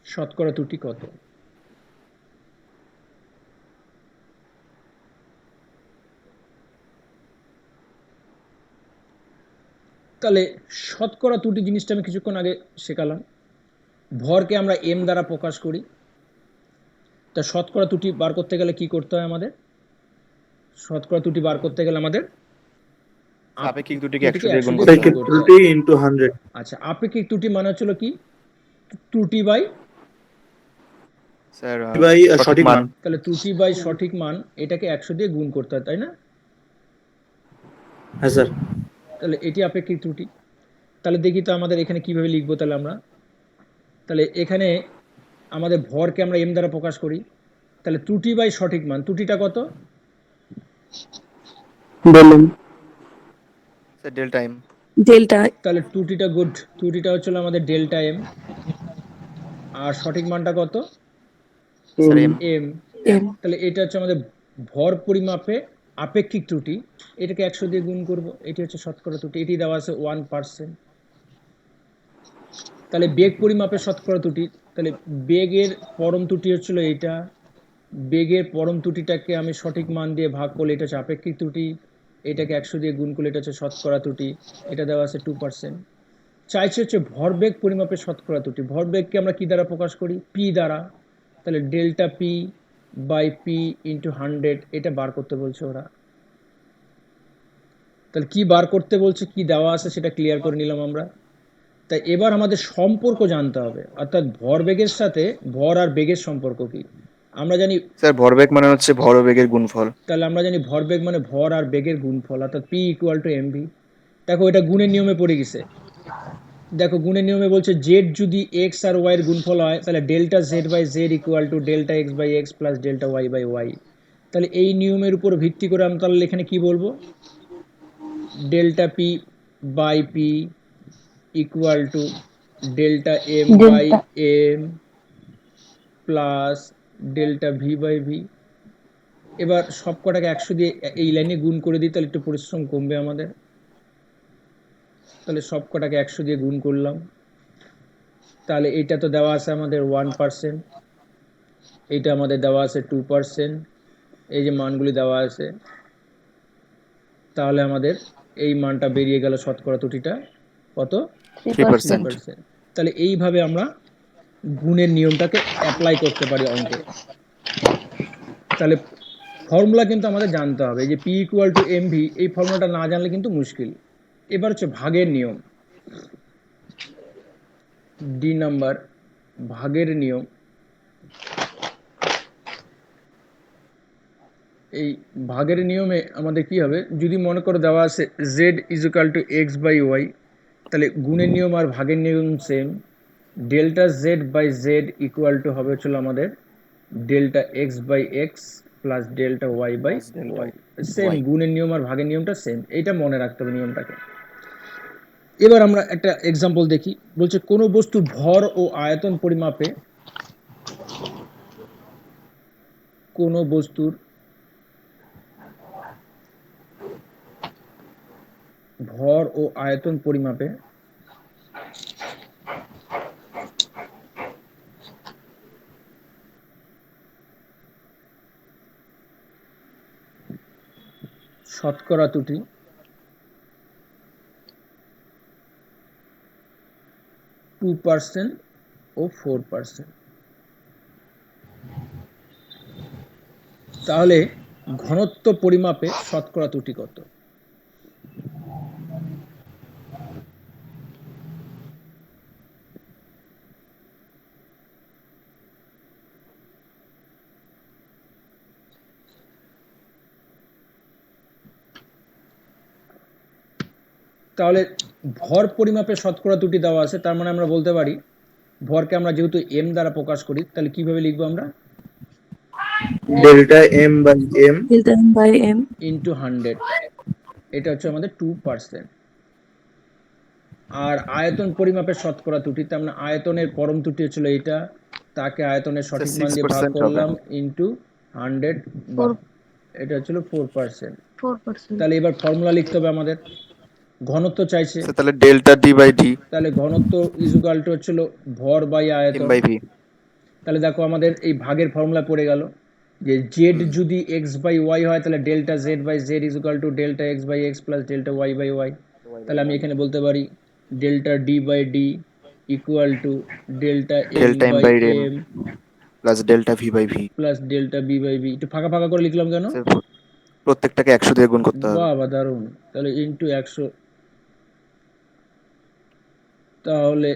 শতকরা ত্রুটি কত? তাহলে শতকরা ত্রুটি জিনিসটা আমি কিছুক্ষণ আগে শেখালাম। ভরকে আমরা এম দ্বারা প্রকাশ করি। তা শতকরা ত্রুটি বার করতে গেলে কি করতে হয় আমাদের? শতকরা ত্রুটি বার করতে গেলে আমাদের আপেক্ষিক ত্রুটিকে 100 ত্রুটিকে দিয়ে 100 গুণ দিয়ে করতে গুণ আপেক্ষিক হবে। করতে ত্রুটি হয়। ইন্টু 100। আচ্ছা, আপেক্ষিক ত্রুটি মানে হচ্ছিল কি? ত্রুটি বাই, স্যার বাই সঠিক সঠিক মান। মান। তাহলে ত্রুটি বাই সঠিক মান, এটাকে 100 দিয়ে গুণ করতে হয়, তাই না? হ্যাঁ স্যার। তাহলে এটি আপেক্ষিক ত্রুটি। তাহলে দেখি তো আমাদের এখানে কিভাবে লিখবো তাহলে আমরা। তাহলে এখানে আমাদের ভরকে আমরা এম দ্বারা প্রকাশ করি। তাহলে ত্রুটি বাই সঠিক মান, ত্রুটিটা কত? বলুন। Sir delta M. ডেল্টা তাহলে ত্রুটিটা গুড, ত্রুটিটা হচ্ছিল আমাদের ডেল্টা এম। আর সঠিক মানটা কত? Sir m. এম। এম। তাহলে এটা হচ্ছে আমাদের ভর পরিমাপে আপেক্ষিক ত্রুটি, এটাকে 100 দিয়ে গুণ করব, এটি হচ্ছে শতকরা ত্রুটি, এটি দেওয়া আছে 1%। তাহলে বেগ পরিমাপে শতকরা ত্রুটি, তাহলে বেগের পরম ত্রুটি হচ্ছিল এইটা, বেগের পরম ত্রুটিটাকে আমি সঠিক মান দিয়ে ভাগ করলে এটা হচ্ছে আপেক্ষিক ত্রুটি, এটাকে 100 দিয়ে গুণ করলে এটা হচ্ছে শতকরা ত্রুটি, এটা দেওয়া আছে 2%। চাইছে হচ্ছে ভরবেগ পরিমাপের শতকরা ত্রুটি, ভরবেগকে আমরা কি দ্বারা প্রকাশ করি? পি দ্বারা। তাহলে delta P by p into 100, এটা বার করতে বলছে ওরা। তাহলে কি বার করতে বলছে, কি দেওয়া আছে সেটা ক্লিয়ার করে নিলাম আমরা। তাই এবার আমাদের সম্পর্ক জানতে হবে, অর্থাৎ ভরবেগের সাথে ভর আর বেগের সম্পর্ক কি। আমরা জানি, স্যার ভরবেগ মানে হচ্ছে ভর ও বেগের গুণফল। তাহলে আমরা জানি ভরবেগ মানে ভর আর বেগের গুণফল, অর্থাৎ পি ইকুয়াল টু এমভি। দেখো এটা গুণের নিয়মে পড়ে গেছে। দেখো গুণের নিয়মে বলছে জেড যদি এক্স আর ওয়াই এর গুণফল হয়, তাহলে delta Z by Z equal to delta x by x plus delta Y by Y. তাহলে এই নিয়মের উপর ভিত্তি করে আমরা তাহলে এখানে কি বলবো? Delta P by p equal to delta M by delta m plus delta V by v. এবার সব কটাকে 100 দিয়ে এই লাইনে গুণ করে দিই, তাহলে একটু পরিশ্রম কমবে আমাদের। তাহলে সব কটাকে 100 দিয়ে গুণ করলাম। তাহলে এটা তো দেওয়া আছে আমাদের 1%, এইটা আমাদের দেওয়া আছে 2%, এই যে মানগুলি দেওয়া আছে। তাহলে আমাদের এই মানটা বেরিয়ে গেল, শতকরা ত্রুটিটা কত? 3%। 3%। তাহলে এইভাবে আমরা গুণের নিয়মটাকে অ্যাপ্লাই করতে পারি অঙ্কে। তাহলে ফর্মুলা কিন্তু আমাদের জানতে হবে, এই যে p equal to m v, এই ফর্মুলাটা না জানলে কিন্তু মুশকিল। এবার হচ্ছে ভাগের নিয়ম, ডি নাম্বার, ভাগের নিয়ম। এই ভাগের নিয়মে আমাদের কি হবে, যদি মনে করো দেওয়া আছে z equal to x by Y, তাহলে গুণের নিয়ম আর ভাগের নিয়ম same. Delta Z by Z equal to হবে হচ্ছিল আমাদের delta x by x plus delta Y by Plus delta y. Same, y। গুণের নিয়ম আর ভাগের নিয়মটা সেম, এইটা মনে রাখতে হবে নিয়মটাকে। এবার আমরা একটা এক্সাম্পল দেখি। বলছে কোনো বস্তুর ভর ও আয়তন পরিমাপে, কোনো বস্তুর ভর ও আয়তন পরিমাপে শতকরা ত্রুটি 2% ও 4%। তাহলে ঘনত্ব পরিমাপে শতকরা ত্রুটি কত? তাহলে ভর পরিমাপে শতকরা ত্রুটি দেওয়া আছে, তার মানে আমরা বলতে পারি ভরকে আমরা যেহেতু m দ্বারা প্রকাশ করি, তাহলে কিভাবে লিখবো আমরা? Delta M by m delta m by m into 100, এটা হচ্ছে আমাদের 2%। আর আয়তন পরিমাপের শতকরা ত্রুটি, তার মানে আয়তনের পরম ত্রুটি হচ্ছিল এটা, তাকে আয়তনের সঠিক মান দিয়ে ভাগ 6% হবে। করলাম ইন্টু 100, Four- এটা হচ্ছিল 4%। 4%. তাহলে এবার ফর্মুলা লিখতে হবে আমাদের, ঘনত্ব চাইছে, স্যার তাহলে ডেল্টা ডি বাই ডি তাহলে ঘনত্ব ইজুকাল টু হচ্ছিল ভর বাই এম আয়তন। By v. তাহলে দেখো আমাদের এই ভাগের ফর্মুলা পড়ে গেল যে জেড যদি এক্স বাই ওয়াই হয়, তাহলে delta Z by Z equal to delta x by x plus delta Y by Y. তাহলে আমি এখানে বলতে পারি delta D by D equal to delta M delta M by by M M plus delta V by V. Plus delta B by B. একটু ফাঁকা ফাঁকা করে লিখলাম কেন? স্যার প্রত্যেকটাকে 100 দিয়ে গুণ করতে হবে। বাহ দারুণ। তাহলে ইন্টু 100, তাহলে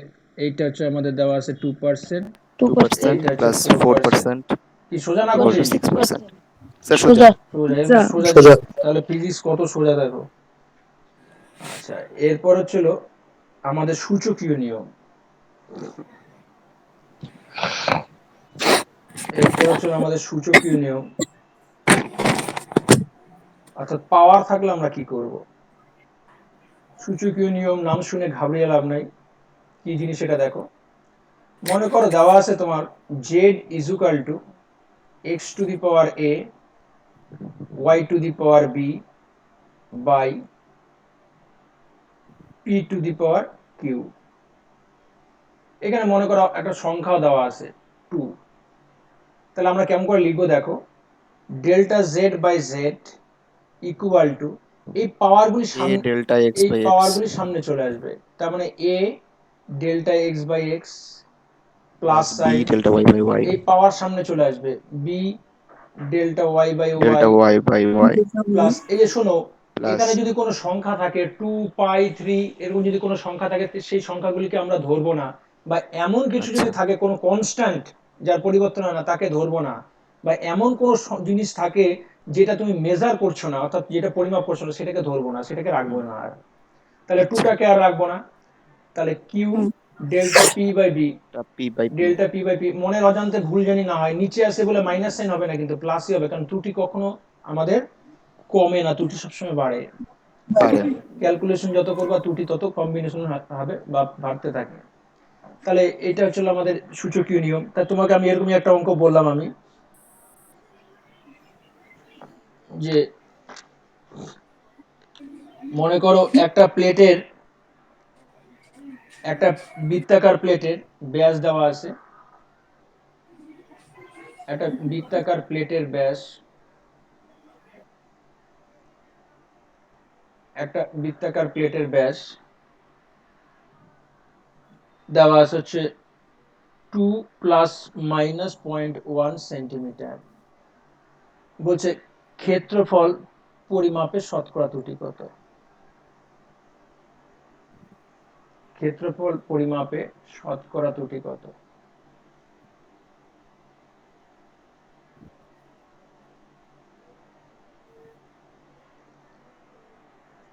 এইটা হচ্ছে আমাদের দেওয়া আছে 2%, 2%. 2% প্লাস 4% কি সোজা না ইকুয়াল কঠিন? টু 6%। স্যার সোজা। সোজা, এরকম সোজা। সোজা সোজা। তাহলে ফিজিক্স কত সোজা দেখো। আচ্ছা, এরপর হচ্ছিল আমাদের সূচকীয় নিয়ম। এরপর হচ্ছিল আমাদের সূচকীয় নিয়ম, অর্থাৎ পাওয়ার থাকলে আমরা কি করব। সূচকীয় নিয়ম নাম শুনে ঘাবড়িয়ে লাভ নাই, কি জিনিস সেটা দেখো। মনে করো দেওয়া আছে তোমার z equal to x to the power a y to the power b by p to the power q। এখানে মনে করো একটা সংখ্যাও দেওয়া আছে 2। তাহলে আমরা কেমন করে লিখবো দেখো, delta Z by Z equal to এই পাওয়ারগুলি এ সামনে, ডেল্টা এক্স এই বাই এক্স পাওয়ারগুলি সামনে চলে আসবে, তার মানে a delta x by x plus B sign, delta Y by Y এই পাওয়ার সামনে চলে আসবে b delta Y by delta Y Y by Y plus, এই যে শোনো, প্লাস এখানে যদি কোনো সংখ্যা থাকে 2 পাই 3 এরকম যদি কোনো সংখ্যা থাকে, সেই সংখ্যাগুলিকে আমরা ধরবো না, বা এমন কিছু যদি আচ্ছা থাকে কোনো কনস্ট্যান্ট যার পরিবর্তন হয় না তাকে ধরবো না, বা এমন কোনো জিনিস থাকে যেটা তুমি মেজার করছো না, অর্থাৎ যেটা পরিমাপ করছো না, সেটাকে ধরবো না, সেটাকে রাখবো না। আর তাহলে আচ্ছা টুটাকে আর রাখবো না। তাহলে Q delta P by B, P by P. Delta P by P, মনের অজান্তে ভুল জানি না হয়, নিচে আসে বলে মাইনাস সাইন হবে না, কিন্তু প্লাসই হবে, কারণ ত্রুটি কখনো আমাদের কমে না, ত্রুটি সবসময় বাড়ে। পারে। ক্যালকুলেশন যত করবা ত্রুটি তত কম্বিনেশন হবে বা বাড়তে থাকে। তাহলে এটা হচ্ছে আমাদের সূচকীয় নিয়ম। তা তোমাকে আমি এরকমই একটা অঙ্ক বললাম আমি, যে মনে করো একটা প্লেটের, একটা বৃত্তাকার প্লেটের ব্যাস দেওয়া আছে, একটা বৃত্তাকার প্লেটের ব্যাস, একটা বৃত্তাকার প্লেটের ব্যাস দেওয়া আছে হচ্ছে 2 প্লাস মাইনাস 0.1 সেন্টিমিটার। বলছে ক্ষেত্রফল পরিমাপের শতকরা ত্রুটি কত? ক্ষেত্রফল পরিমাপে শতকরা ত্রুটি কত?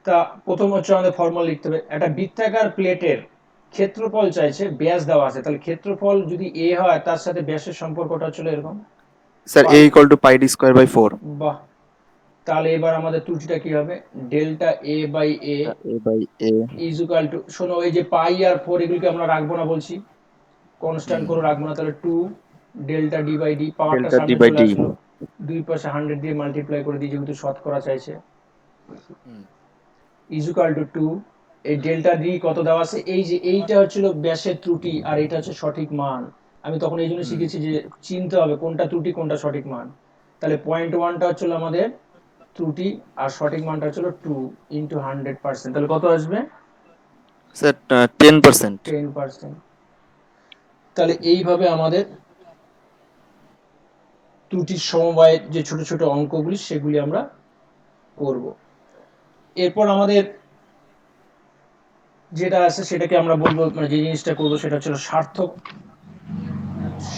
তা প্রথম হচ্ছে আমাদের ফর্মুলা লিখতে হবে, একটা বৃত্তাকার প্লেটের ক্ষেত্রফল চাইছে, ব্যাস দেওয়া আছে, তাহলে ক্ষেত্রফল যদি a হয় তার সাথে ব্যাসের সম্পর্কটা ছিল এরকম sir A equal to pi D square by 4। বাহ। তাহলে এবার আমাদের ত্রুটিটা কি হবে, delta a by a A by A is equal to, শোনো এই যে পাই আর 4 এগুলোকে আমরা রাখবো না বলছি, কনস্ট্যান্ট করে রাখবো না, তাহলে 2 ডেল্টা ডি বাই ডি, পাওয়ারটা ডেল্টা ডি সামনে বাই চলে ডি। আসলো, দুই পাশে 100 দিয়ে মাল্টিপ্লাই করে দিই যেহেতু শতকরা চাইছে, ইজ ইকুয়াল টু 2, এই ডেল্টা ডি কত দেওয়া আছে, এই যে এইটা হচ্ছিল ব্যাসের ত্রুটি আর এটা হচ্ছে সঠিক মান। আমি তখন এই জন্য শিখেছি যে চিনতে হবে কোনটা ত্রুটি কোনটা সঠিক মান। তাহলে 0.1টা হচ্ছিল আমাদের ত্রুটি আর সঠিক মানটা হচ্ছিল 2 ইন্টু 100%, তাহলে কত আসবে, স্যার 10%। 10%। তাহলে এইভাবে আমাদের ত্রুটির সমবায়ের যে ছোট ছোট অঙ্কগুলি সেগুলি আমরা করব। এরপর আমাদের যেটা আছে সেটাকে আমরা বলবো, মানে যে জিনিসটা করবো সেটা হচ্ছে সার্থক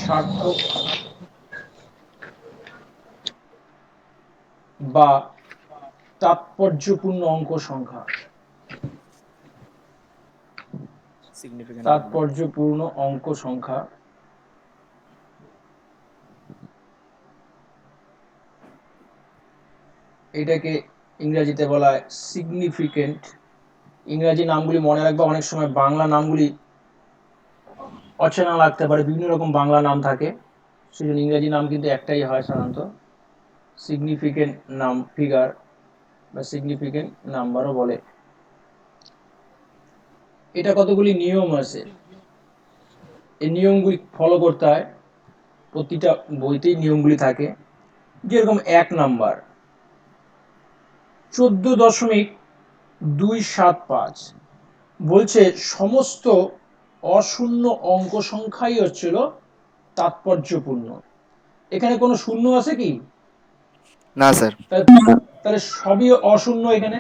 সার্থক বা তাৎপর্যপূর্ণ অঙ্ক সংখ্যা। সিগনিফিকেন্ট তাৎপর্যপূর্ণ অঙ্ক সংখ্যা এটাকে ইংরেজিতে বলা হয় সিগনিফিকেন্ট। ইংরেজি নামগুলি মনে রাখবে, অনেক সময় বাংলা নামগুলি অচেনা লাগতে পারে, বিভিন্ন রকম বাংলা নাম থাকে, সেজন্য ইংরেজি নাম কিন্তু একটাই হয় সাধারণত, সিগনিফিকেন্ট নাম ফিগার বা সিগনিফিকেন্ট নাম্বারও বলে। এটা কতগুলি নিয়ম আছে, এই নিয়মগুলি ফলো করতে হয়, প্রতিটা বইতেই নিয়মগুলি থাকে। যেরকম 1 নাম্বার 14.275 বলছে সমস্ত অশূন্য অঙ্ক সংখ্যাই হচ্ছিল তাৎপর্যপূর্ণ। এখানে কোনো শূন্য আছে কি? না স্যার। তাহলে সবই অশূন্য এখানে।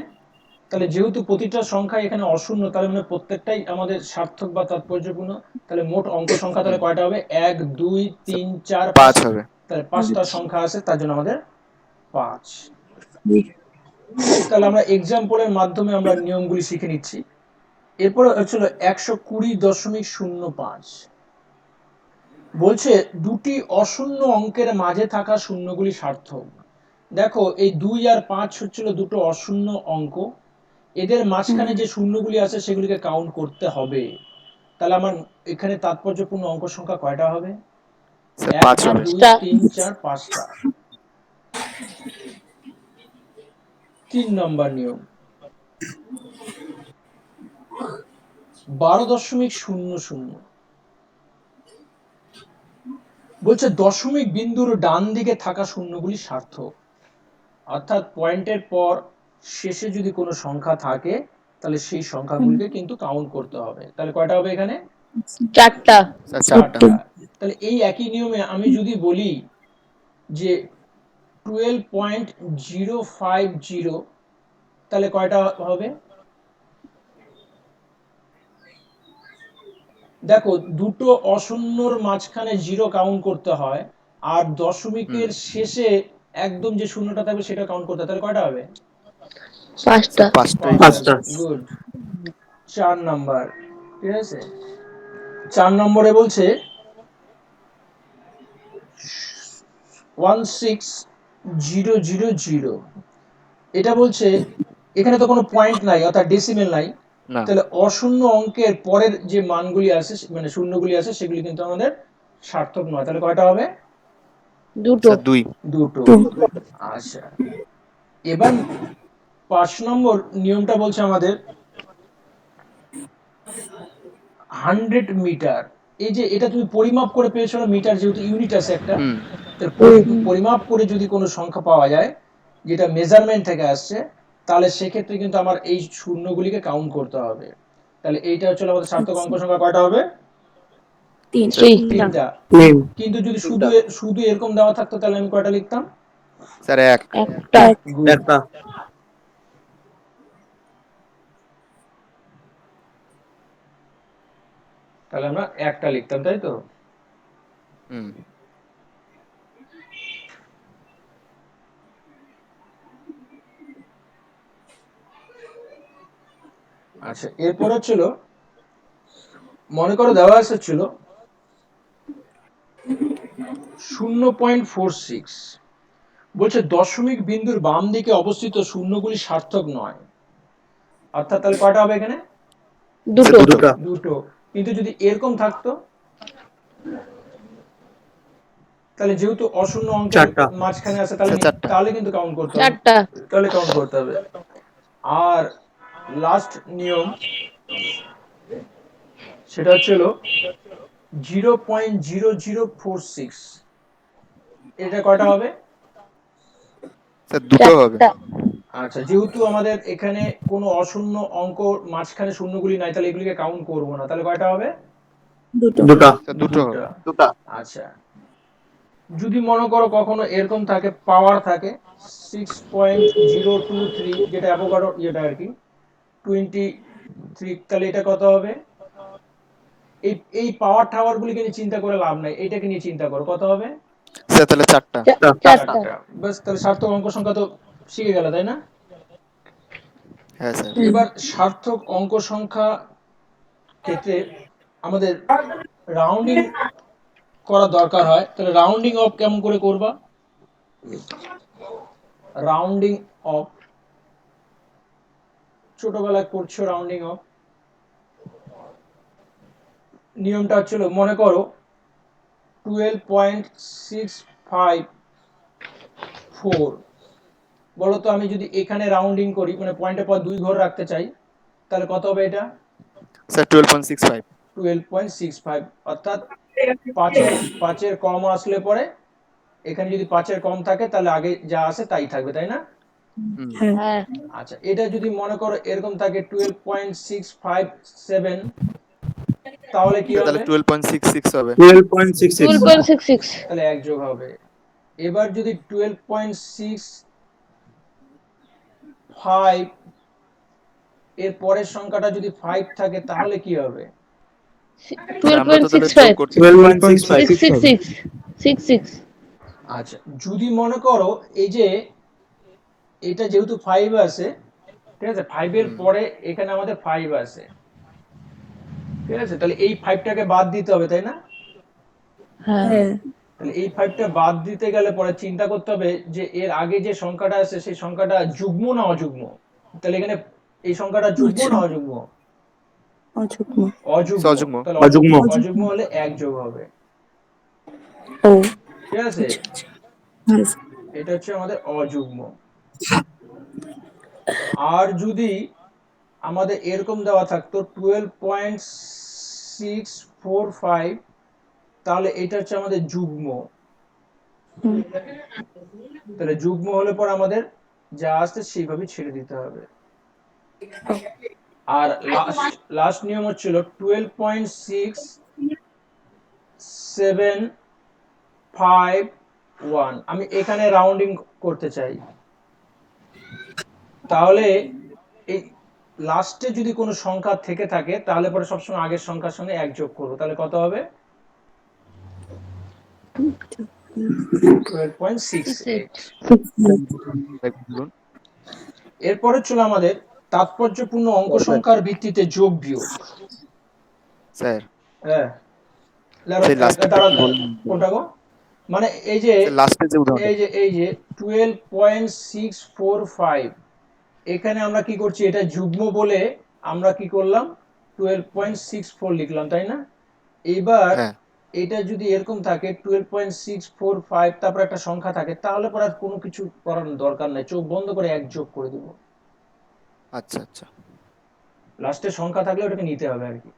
তাহলে যেহেতু প্রতিটা সংখ্যা এখানে অশূন্য, তাহলে মানে প্রত্যেকটাই আমাদের সার্থক বা তাৎপর্যপূর্ণ। তাহলে মোট অঙ্ক সংখ্যা তাহলে কয়টা হবে? 1 2 3 4 5 5। হবে। তাহলে 5টা সংখ্যা আছে, তার জন্য আমাদের 5। তাহলে আমরা এক্সাম্পলের মাধ্যমে আমরা নিয়মগুলি শিখে নিচ্ছি। এরপরে হচ্ছিল 120.05 বলছে দুটি অশূন্য অঙ্কের মাঝে থাকা শূন্যগুলি সার্থক। দেখো এই 2 আর 5 হচ্ছিল দুটো অশূন্য অঙ্ক, এদের মাঝখানে যে শূন্যগুলি আছে সেগুলিকে কাউন্ট করতে হবে। তাহলে আমার এখানে তাৎপর্যপূর্ণ অঙ্ক সংখ্যা কয়টা হবে? স্যার 1 5 হবে। 2 3 4 5টা। 3 নম্বর নিয়ম 12.00 বলছে দশমিক বিন্দুর ডান দিকে থাকা শূন্যগুলি সার্থক। অর্থাৎ পয়েন্টের পর শেষে যদি কোনো সংখ্যা থাকে তাহলে সেই সংখ্যাগুলিকে কিন্তু কাউন্ট করতে হবে। তাহলে কয়টা হবে এখানে? 4টা। স্যার 4টা। তাহলে এই একই নিয়মে আমি যদি বলি যে 12.050 তাহলে কয়টা হবে? দেখো দুটো অশূন্যর মাঝখানে 0 কাউন্ট করতে হয়, আর দশমিকের শেষে একদম যে শূন্যটা থাকবে সেটা কাউন্ট করতে হয়। তাহলে কয়টা হবে? 5টা। 5টাই। 5টা। গুড। 4 নাম্বার, ঠিক আছে। 4 নম্বরে বলছে 16000। এটা বলছে এখানে তো কোনো পয়েন্ট নাই, অর্থাৎ ডেসিমেল নাই। না তাহলে অশূন্য অঙ্কের পরের যে মানগুলি আছে, মানে শূন্যগুলি আছে, সেগুলি কিন্তু আমাদের সার্থক নয়। তাহলে কয়টা হবে? দুটো। স্যার 2। দুটো। আচ্ছা, এবার 5 নম্বর নিয়মটা বলছে আমাদের 100 মিটার। এই যে এটা তুমি পরিমাপ করে পেয়েছো না, মিটার যেহেতু ইউনিট আছে একটা, পরিমাপ করে যদি কোনো সংখ্যা পাওয়া যায় যেটা মেজারমেন্ট থেকে আসছে, তাহলে সেক্ষেত্রে কিন্তু আমার এই শূন্যগুলিকে কাউন্ট করতে হবে। তাহলে এইটা হচ্ছে আমাদের সার্থক অঙ্ক সংখ্যা কয়টা হবে? 3টা। 3টা। কিন্তু যদি শুধু শুধু এরকম দেওয়া থাকতো তাহলে আমি কয়টা লিখতাম? স্যার 1। একটা। Good. একটা। তাহলে আমরা একটা লিখতাম, তাই তো? হুম। আচ্ছা, এরপর হচ্ছিল মনে করো দেওয়া হচ্ছিল 0.46 বলছে দশমিক বিন্দুর বাম দিকে অবস্থিত শূন্যগুলি সার্থক নয়। অর্থাৎ তাহলে কয়টা হবে এখানে? দুটো। দুটো। দুটো। কিন্তু যদি এরকম থাকতো তাহলে যেহেতু অশূন্য অঙ্কের 4টা। মাঝখানে আছে তাহলে স্যার 4টা। তাহলে কিন্তু কাউন্ট করতে হবে। 4টা। তাহলে কাউন্ট করতে হবে। আর লাস্ট নিয়ম সেটা হচ্ছিল 0.0046। এটা কয়টা হবে? স্যার 2টো হবে। 4টা। আচ্ছা, যেহেতু আমাদের এখানে কোনো অশূন্য অঙ্ক মাঝখানে শূন্যগুলি নাই, তাহলে এগুলিকে কাউন্ট করব না। তাহলে কয়টা হবে? দুটো। স্যার 2টো হবে। দুটা। আচ্ছা, যদি মনে করো কখনো এরকম থাকে, পাওয়ার থাকে 6.023, যেটা অ্যাভোগাড্রো যেটা আর কি 23, তাহলে এটা কত হবে? এই এই পাওয়ার টাওয়ার গুলিকে নিয়ে চিন্তা করে লাভ নাই, এটাকে নিয়ে চিন্তা করো কত হবে? স্যার তাহলে 4টা। চারটা। বাস, তাহলে সার্থক অঙ্ক সংখ্যা তো শিখে গেল, তাই না? হ্যাঁ স্যার। এবার সার্থক অঙ্ক সংখ্যা ক্ষেত্রে আমাদের রাউন্ডিং করা দরকার হয়, তাহলে রাউন্ডিং অফ কেমন করে করবা? রাউন্ডিং অফ ছোটবেলায় করছো, রাউন্ডিং অফ নিয়মটা হচ্ছিল, মনে করো 12.654, বলো তো আমি যদি এখানে রাউন্ডিং করি, মানে পয়েন্টের পর 2 ঘর রাখতে চাই, তাহলে কত হবে এটা? স্যার 12.65। 12.65, অর্থাৎ 5-এর কম আসলে পরে এখানে যদি 5-এর কম থাকে তাহলে আগে যা আছে তাই থাকবে, তাই না? হ্যাঁ। আচ্ছা, এটা যদি মনে করো এরকম থাকে 12.657, তাহলে কি তাহলে হবে? 12.66 হবে। 12.66 12.66। তাহলে 1 যোগ হবে। এবার যদি 12.65 এর পরের সংখ্যাটা যদি 5 থাকে তাহলে কি হবে? স্যার আমরা তো তাহলে যোগ 12.65। করছি। 12.65 666। 66। আচ্ছা, যদি মনে করো এই যে এটা যেহেতু 5 আছে, ঠিক আছে, 5 এর পরে এখানে আমাদের 5 আছে, ঠিক আছে, তাহলে এই 5টাকে বাদ দিতে হবে, তাই না? হ্যাঁ। তাহলে এই 5টা বাদ দিতে গেলে পরে চিন্তা করতে হবে যে এর আগে যে সংখ্যাটা আছে সেই সংখ্যাটা যুগ্ম না অযুগ্ম। তাহলে এখানে এই সংখ্যাটা যুগ্ম না অযুগ্ম? অযুগ্ম। অযুগ্ম। তাহলে অযুগ্ম। অযুগ্ম হলে 1 যোগ হবে, ঠিক আছে? এটা হচ্ছে আমাদের অযুগ্ম। আর যদি আমাদের এরকম দেওয়া থাকতো 12.645, তাহলে এটা হচ্ছে আমাদের যুগ্ম। তাহলে যুগ্ম হলে পর আমাদের যা আসছে সেইভাবে ছেড়ে দিতে হবে। আর লাস্ট নিয়ম হচ্ছিল 12.6751, আমি এখানে রাউন্ডিং করতে চাই, তাহলে এই লাস্টে যদি কোনো সংখ্যা থেকে থাকে তাহলে পরে সবসময় আগের সংখ্যার সঙ্গে 1 যোগ করবো, তাহলে কত হবে? 12.68। বলুন। এরপরে ছিল আমাদের তাৎপর্যপূর্ণ অঙ্ক সংখ্যার ভিত্তিতে যোগ বিয়োগ। স্যার হ্যাঁ, সেই লাস্টে দাঁড়াও, কি বলুন? কোনটা গো? মানে এই যে স্যার লাস্টে যে উদাহরণ। এই যে 12.645, এখানে আমরা কি করছি, এটা যুগ্ম বলে আমরা কি করলাম 12.64 লিখলাম, তাই না? এবার হ্যাঁ। এটা যদি এরকম থাকে 12.645, তারপর একটা সংখ্যা থাকে, তাহলে পরে আর কোনো কিছু করার দরকার নাই, চোখ বন্ধ করে 1 যোগ করে দিব। আচ্ছা আচ্ছা, লাস্টে সংখ্যা থাকলে ওটাকে নিতে হবে আর কি।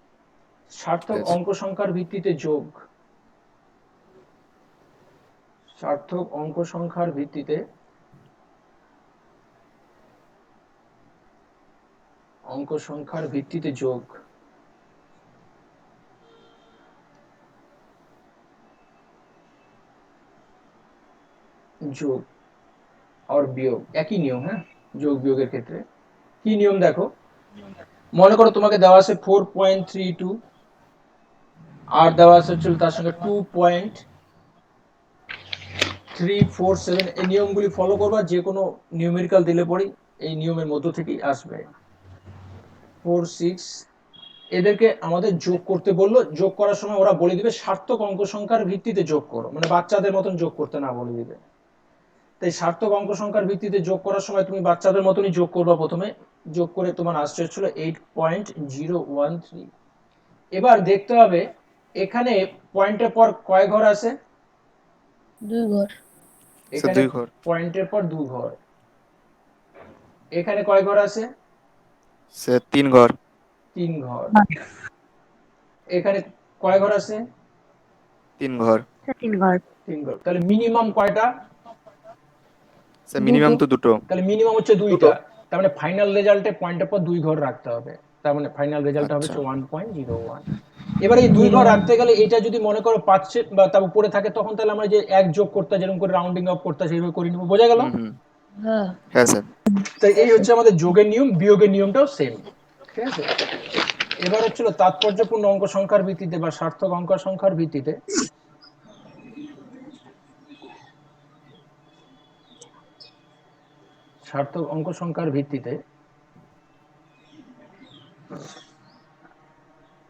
সার্থক ঠিক আছে। অঙ্ক সংখ্যার ভিত্তিতে যোগ। সার্থক অঙ্ক সংখ্যার ভিত্তিতে যোগ। যোগ আর বিয়োগ একই নিয়ম, হ্যাঁ, যোগ বিয়োগের ক্ষেত্রে কি নিয়ম দেখো, মনে করো তোমাকে দেওয়া আছে 4.32, আর দেওয়া আছে হচ্ছে তার সঙ্গে 2.347, এই নিয়মগুলি ফলো করবা, যে কোনো নিউমেরিক্যাল দিলে পরেই এই নিয়মের মধ্য থেকেই আসবে। 4, 6, এদেরকে আমাদের যোগ করতে বললো, যোগ করার সময় ওরা বলে দিবে সার্থক অঙ্ক সংখ্যার ভিত্তিতে যোগ করো, মানে বাচ্চাদের মতন যোগ করতে না বলে দিবে। তাই সার্থক অঙ্ক সংখ্যার ভিত্তিতে যোগ করার সময় তুমি বাচ্চাদের মতনই যোগ করবা, প্রথমে যোগ করে তোমার আসছে ছিল 8.013। এবার দেখতে হবে এখানে পয়েন্টের পর কয় ঘর আছে? 2 ঘর। স্যার এখানে 2 ঘর। পয়েন্টের পর 2 ঘর। এখানে কয় ঘর আছে? স্যার 3 ঘর। 3 ঘর। এখানে কয় ঘর আছে? 3 ঘর। 3 ঘর। 3 ঘর। তাহলে মিনিমাম কয়টা? স্যার মিনিমাম তো দুটো। তাহলে মিনিমাম হচ্ছে 2টা। তার মানে ফাইনাল রেজাল্টে পয়েন্টের পর 2 ঘর রাখতে হবে, তার মানে ফাইনাল রেজাল্ট হবে আচ্ছা। হচ্ছে 1.01। এবারে এই 2 ঘর রাখতে গেলে এটা যদি মনে করো 5 বা তার উপরে থাকে তখন তাহলে আমরা যে 1 যোগ করতে যেরকম করে রাউন্ডিং অফ করতে সেইভাবে করে নিব, বোঝা গেল? হ্যাঁ হ্যাঁ স্যার। তাই এই হচ্ছে আমাদের যোগের নিয়ম, বিয়োগের নিয়মটাও সেম, ঠিক আছে? এবার হচ্ছিল তাৎপর্যপূর্ণ অঙ্ক সংখ্যার ভিত্তিতে বা সার্থক অঙ্ক সংখ্যার ভিত্তিতে সার্থক অঙ্ক সংখ্যার ভিত্তিতে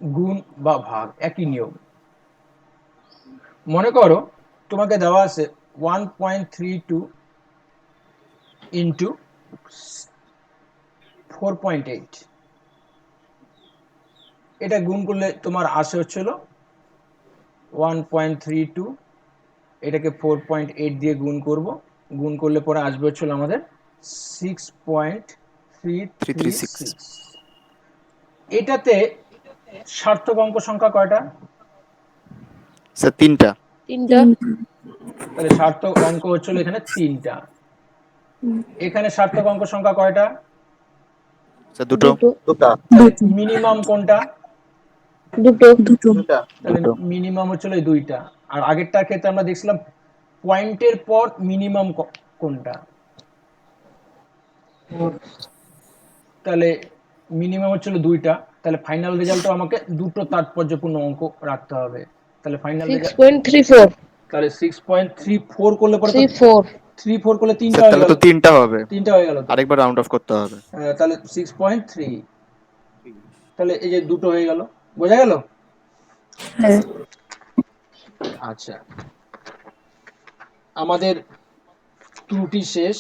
গুণ বা ভাগ একই নিয়ম। মনে করো তোমাকে দেওয়া আছে 1.32 ইন্টু 4.8, এটা গুণ করলে তোমার আসে হচ্ছিল 1.32, এটাকে 4.8 দিয়ে গুণ করব, গুণ করলে পরে আসবে হচ্ছিল আমাদের 6.336। এটাতে সার্থক অঙ্ক সংখ্যা কয়টা? স্যার 3টা। তিনটা তাহলে সার্থক অঙ্ক হচ্ছিল এখানে 3টা। এখানে সার্থক অঙ্ক সংখ্যা কয়টা? স্যার 2টো। দুটো মিনিমাম কোনটা? দুটো তাহলে মিনিমাম হচ্ছিল এই 2টা। আর আগেরটার ক্ষেত্রে আমরা দেখছিলাম পয়েন্টের পর মিনিমাম কোনটা, তাহলে মিনিমাম হচ্ছিল 2টা। তাহলে ফাইনাল রেজাল্টও আমাকে দুটো তাৎপর্যপূর্ণ অঙ্ক রাখতে হবে। তাহলে ফাইনাল রেজাল্ট 6.34 তাহলে 6.34 করলে পরে তো 34 34 করলে 3টা স্যার হয়ে তাহলে গেল, তো 3টা হবে, 3টা হয়ে গেল তো। আরেকবার রাউন্ড অফ করতে হবে। তাহলে 6.3, তাহলে এই যে দুটো হয়ে গেল, বোঝা গেল? হ্যাঁ আচ্ছা, আমাদের ত্রুটি শেষ,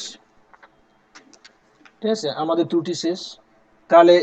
ঠিক আছে, আমাদের ত্রুটি শেষ। তাহলে